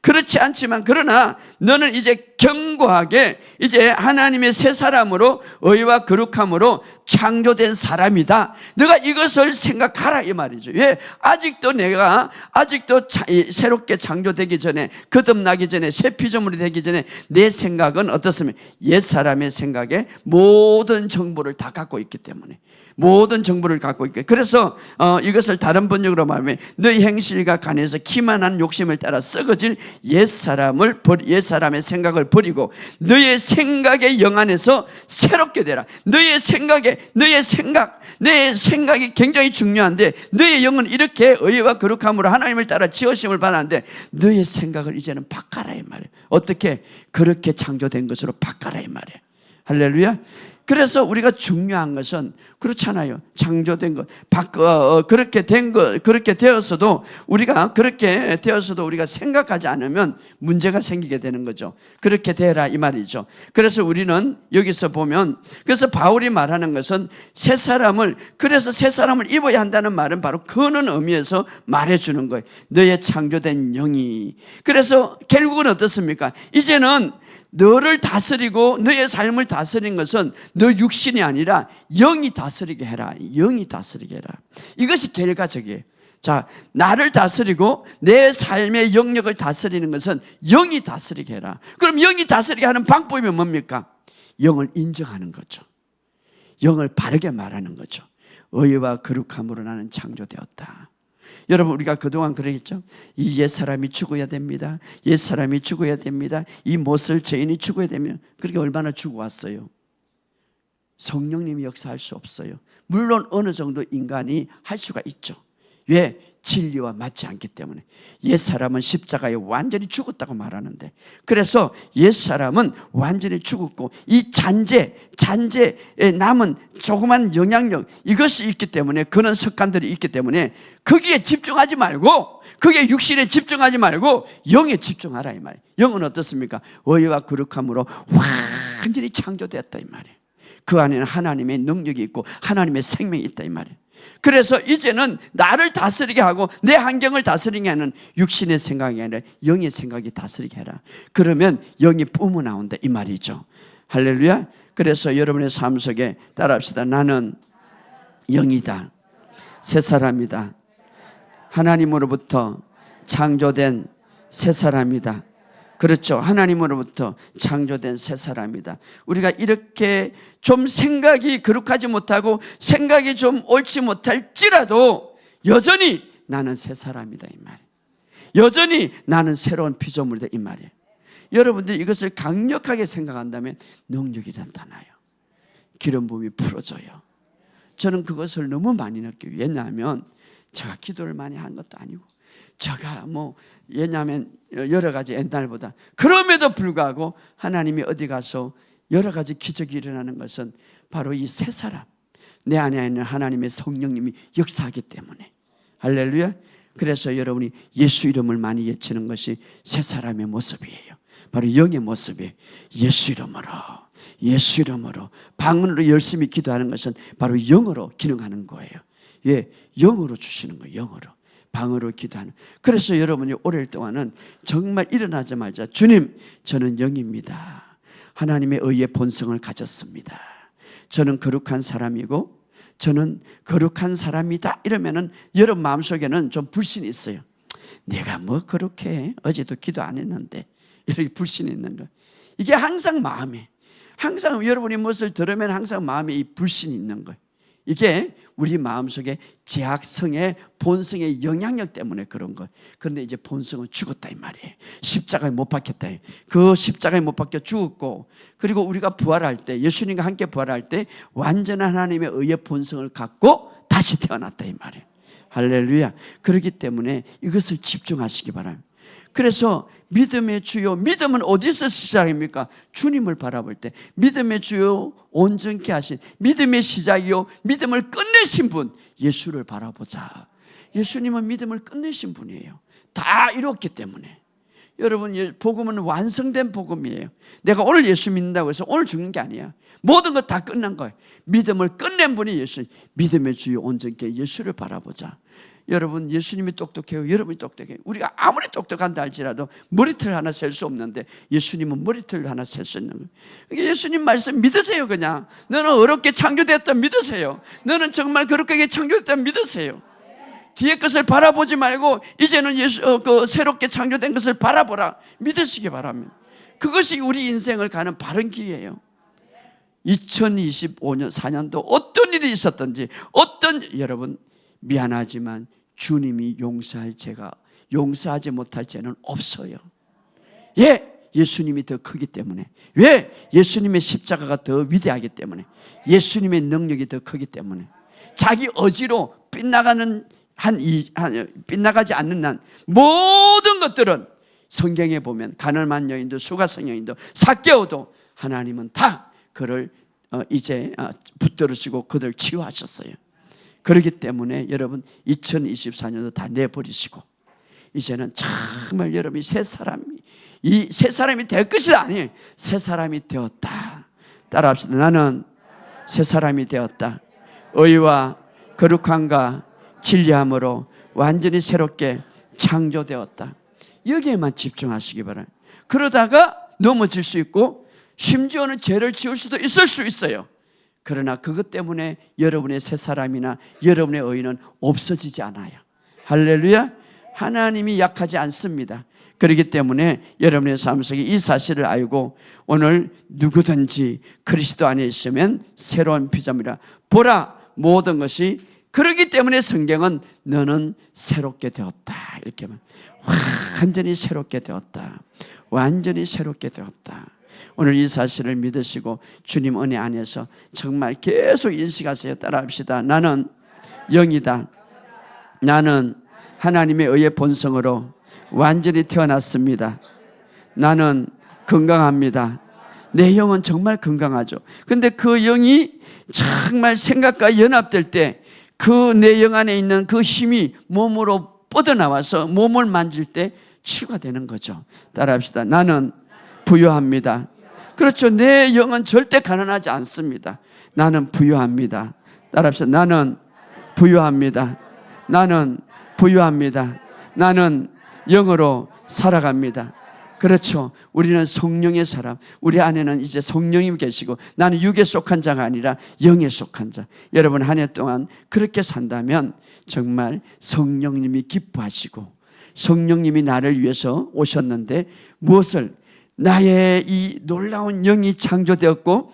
그렇지 않지만, 그러나 너는 이제 견고하게 이제 하나님의 새 사람으로 의와 거룩함으로 창조된 사람이다. 너가 이것을 생각하라, 이 말이죠. 왜? 아직도 새롭게 창조되기 전에, 거듭나기 전에, 새 피조물이 되기 전에 내 생각은 어떻습니까? 옛 사람의 생각에 모든 정보를 다 갖고 있기 때문에, 모든 정보를 갖고 있게. 그래서 이것을 다른 번역으로 말하면 너희 행실과 간에서 기만한 욕심을 따라 썩어질 옛사람의 생각을 버리고 너의 생각의 영 안에서 새롭게 되라. 내 생각이 굉장히 중요한데, 너의 영은 이렇게 의와 거룩함으로 하나님을 따라 지으심을 받았는데 너의 생각을 이제는 바꿔라, 이 말이에요. 어떻게? 그렇게 창조된 것으로 바꿔라, 이 말이에요. 할렐루야. 그래서 우리가 중요한 것은, 그렇잖아요, 창조된 것, 그렇게 되었어도 우리가 생각하지 않으면 문제가 생기게 되는 거죠. 그렇게 되라, 이 말이죠. 그래서 우리는 여기서 보면, 그래서 바울이 말하는 것은 새 사람을 입어야 한다는 말은 바로 그런 의미에서 말해주는 거예요. 너의 창조된 영이. 그래서 결국은 어떻습니까? 이제는 너를 다스리고 너의 삶을 다스리는 것은 너 육신이 아니라 영이 다스리게 해라. 영이 다스리게 해라. 이것이 결과적이에요. 자, 나를 다스리고 내 삶의 영역을 다스리는 것은 영이 다스리게 해라. 그럼 영이 다스리게 하는 방법이 뭡니까? 영을 인정하는 거죠. 영을 바르게 말하는 거죠. 의와 거룩함으로 나는 창조되었다. 여러분, 우리가 그동안 그러겠죠. 이 옛사람이 죽어야 됩니다. 옛사람이 죽어야 됩니다. 이 못을 죄인이 죽어야 되면, 그렇게 얼마나 죽어왔어요. 성령님이 역사할 수 없어요. 물론 어느 정도 인간이 할 수가 있죠. 왜? 진리와 맞지 않기 때문에. 옛사람은 십자가에 완전히 죽었다고 말하는데, 그래서 옛사람은 완전히 죽었고 이 잔재에 남은 조그만 영향력, 이것이 있기 때문에, 그런 습관들이 있기 때문에 거기에 집중하지 말고, 거기에 육신에 집중하지 말고 영에 집중하라 이 말이에요. 영은 어떻습니까? 의와 거룩함으로 완전히 창조되었다 이 말이에요. 그 안에는 하나님의 능력이 있고 하나님의 생명이 있다 이 말이에요. 그래서 이제는 나를 다스리게 하고 내 환경을 다스리게 하는 육신의 생각이 아니라 영의 생각이 다스리게 해라. 그러면 영이 뿜어 나온다 이 말이죠. 할렐루야. 그래서 여러분의 삶 속에 따라합시다. 나는 영이다. 새 사람이다. 하나님으로부터 창조된 새 사람이다. 그렇죠. 하나님으로부터 창조된 새 사람이다. 우리가 이렇게 좀 생각이 거룩하지 못하고 생각이 좀 옳지 못할지라도 여전히 나는 새 사람이다 이 말이에요. 여전히 나는 새로운 피조물이다 이 말이에요. 여러분들이 이것을 강력하게 생각한다면 능력이 나타나요. 기름 부음이 풀어져요. 저는 그것을 너무 많이 느껴요. 왜냐하면 제가 기도를 많이 한 것도 아니고, 제가 왜냐하면 여러 가지 옛날보다, 그럼에도 불구하고 하나님이 어디 가서 여러 가지 기적이 일어나는 것은 바로 이 새 사람, 내 안에 있는 하나님의 성령님이 역사하기 때문에. 할렐루야. 그래서 여러분이 예수 이름을 많이 외치는 것이 새 사람의 모습이에요. 바로 영의 모습이에요. 예수 이름으로, 예수 이름으로. 방언으로 열심히 기도하는 것은 바로 영으로 기능하는 거예요. 예, 영으로 주시는 거예요. 영으로. 방으로 기도하는. 그래서 여러분이 오랜 동안은 정말 일어나자마자 주님, 저는 영입니다. 하나님의 의의 본성을 가졌습니다. 저는 거룩한 사람이고 저는 거룩한 사람이다. 이러면은 여러분 마음속에는 좀 불신이 있어요. 내가 뭐 거룩해? 어제도 기도 안 했는데. 이렇게 불신이 있는 거. 이게 항상 마음에, 항상 여러분이 무엇을 들으면 항상 마음에 이 불신이 있는 거예요. 이게 우리 마음속에 제약성의 본성의 영향력 때문에 그런 거예요. 그런데 이제 본성은 죽었다 이 말이에요. 십자가에 못 박혔다. 그 십자가에 못 박혀 죽었고, 그리고 우리가 부활할 때, 예수님과 함께 부활할 때 완전한 하나님의 의의 본성을 갖고 다시 태어났다 이 말이에요. 할렐루야. 그렇기 때문에 이것을 집중하시기 바랍니다. 그래서 믿음의 주요, 믿음은 어디서 시작입니까? 주님을 바라볼 때. 믿음의 주요 온전케 하신, 믿음의 시작이요 믿음을 끝내신 분, 예수를 바라보자. 예수님은 믿음을 끝내신 분이에요. 다 이뤘기 때문에. 여러분, 복음은 완성된 복음이에요. 내가 오늘 예수 믿는다고 해서 오늘 죽는 게 아니야. 모든 것 다 끝난 거예요. 믿음을 끝낸 분이 예수. 믿음의 주요 온전케 러예수를 바라보자. 여러분, 예수님이 똑똑해요. 여러분이 똑똑해요. 우리가 아무리 똑똑한다 할지라도 머리털 하나 셀 수 없는데 예수님은 머리털 하나 셀 수 있는 거예요. 예수님 말씀 믿으세요. 그냥 너는 어렵게 창조됐다 믿으세요. 너는 정말 거룩하게 창조됐다 믿으세요. 뒤에 것을 바라보지 말고 이제는 새롭게 창조된 것을 바라보라. 믿으시기 바랍니다. 그것이 우리 인생을 가는 바른 길이에요. 2025년 4년도 어떤 일이 있었든지, 여러분 미안하지만 주님이 용서하지 못할 죄는 없어요. 예, 예수님이 더 크기 때문에. 왜? 예수님의 십자가가 더 위대하기 때문에. 예수님의 능력이 더 크기 때문에. 자기 의지로 빗나가지 않는 한 모든 것들은 성경에 보면 가늠한 여인도 수가성 여인도 삭개오도 하나님은 다 그를 이제 붙들으시고 그들 치유하셨어요. 그렇기 때문에 여러분 2024년도 다 내버리시고 이제는 정말 여러분이 새 사람이 될 것이다. 아니, 새 사람이 되었다. 따라합시다. 나는 새 사람이 되었다. 의와 거룩함과 진리함으로 완전히 새롭게 창조되었다. 여기에만 집중하시기 바랍니다. 그러다가 넘어질 수 있고 심지어는 죄를 지을 수도 있을 수 있어요. 그러나 그것 때문에 여러분의 새 사람이나 여러분의 의는 없어지지 않아요. 할렐루야. 하나님이 약하지 않습니다. 그렇기 때문에 여러분의 삶 속에 이 사실을 알고 오늘 누구든지 그리스도 안에 있으면 새로운 피조물이라. 보라, 모든 것이, 그렇기 때문에 성경은 너는 새롭게 되었다. 이렇게 완전히 새롭게 되었다. 완전히 새롭게 되었다. 오늘 이 사실을 믿으시고 주님 은혜 안에서 정말 계속 인식하세요. 따라합시다. 나는 영이다. 나는 하나님의 의의 본성으로 완전히 태어났습니다. 나는 건강합니다. 내 영은 정말 건강하죠. 근데 그 영이 정말 생각과 연합될 때 그 내 영 안에 있는 그 힘이 몸으로 뻗어나와서 몸을 만질 때 치유가 되는 거죠. 따라합시다. 나는 부유합니다. 그렇죠. 내 영은 절대 가난하지 않습니다. 나는 부유합니다. 따라합시다. 나는 부유합니다. 나는 부유합니다. 나는 영으로 살아갑니다. 그렇죠. 우리는 성령의 사람, 우리 안에는 이제 성령이 계시고 나는 육에 속한 자가 아니라 영에 속한 자. 여러분 한 해 동안 그렇게 산다면 정말 성령님이 기뻐하시고 성령님이 나를 위해서 오셨는데 무엇을? 나의 이 놀라운 영이 창조되었고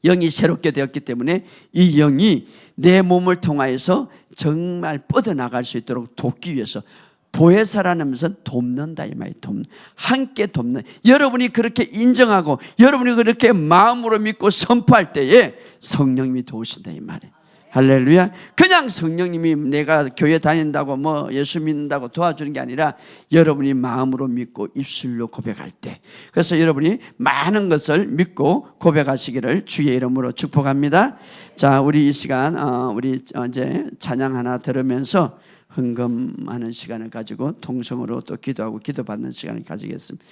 영이 새롭게 되었기 때문에 이 영이 내 몸을 통하여서 정말 뻗어나갈 수 있도록 돕기 위해서 보혜사라는 것은 돕는다 이 말이에요. 함께 돕는. 여러분이 그렇게 인정하고 여러분이 그렇게 마음으로 믿고 선포할 때에 성령님이 도우신다 이 말이에요. 할렐루야. 그냥 성령님이 내가 교회 다닌다고 뭐 예수 믿는다고 도와주는 게 아니라 여러분이 마음으로 믿고 입술로 고백할 때, 그래서 여러분이 많은 것을 믿고 고백하시기를 주의 이름으로 축복합니다. 자, 우리 이 시간 우리 이제 찬양 하나 들으면서 헌금하는 시간을 가지고 통성으로 또 기도하고 기도받는 시간을 가지겠습니다.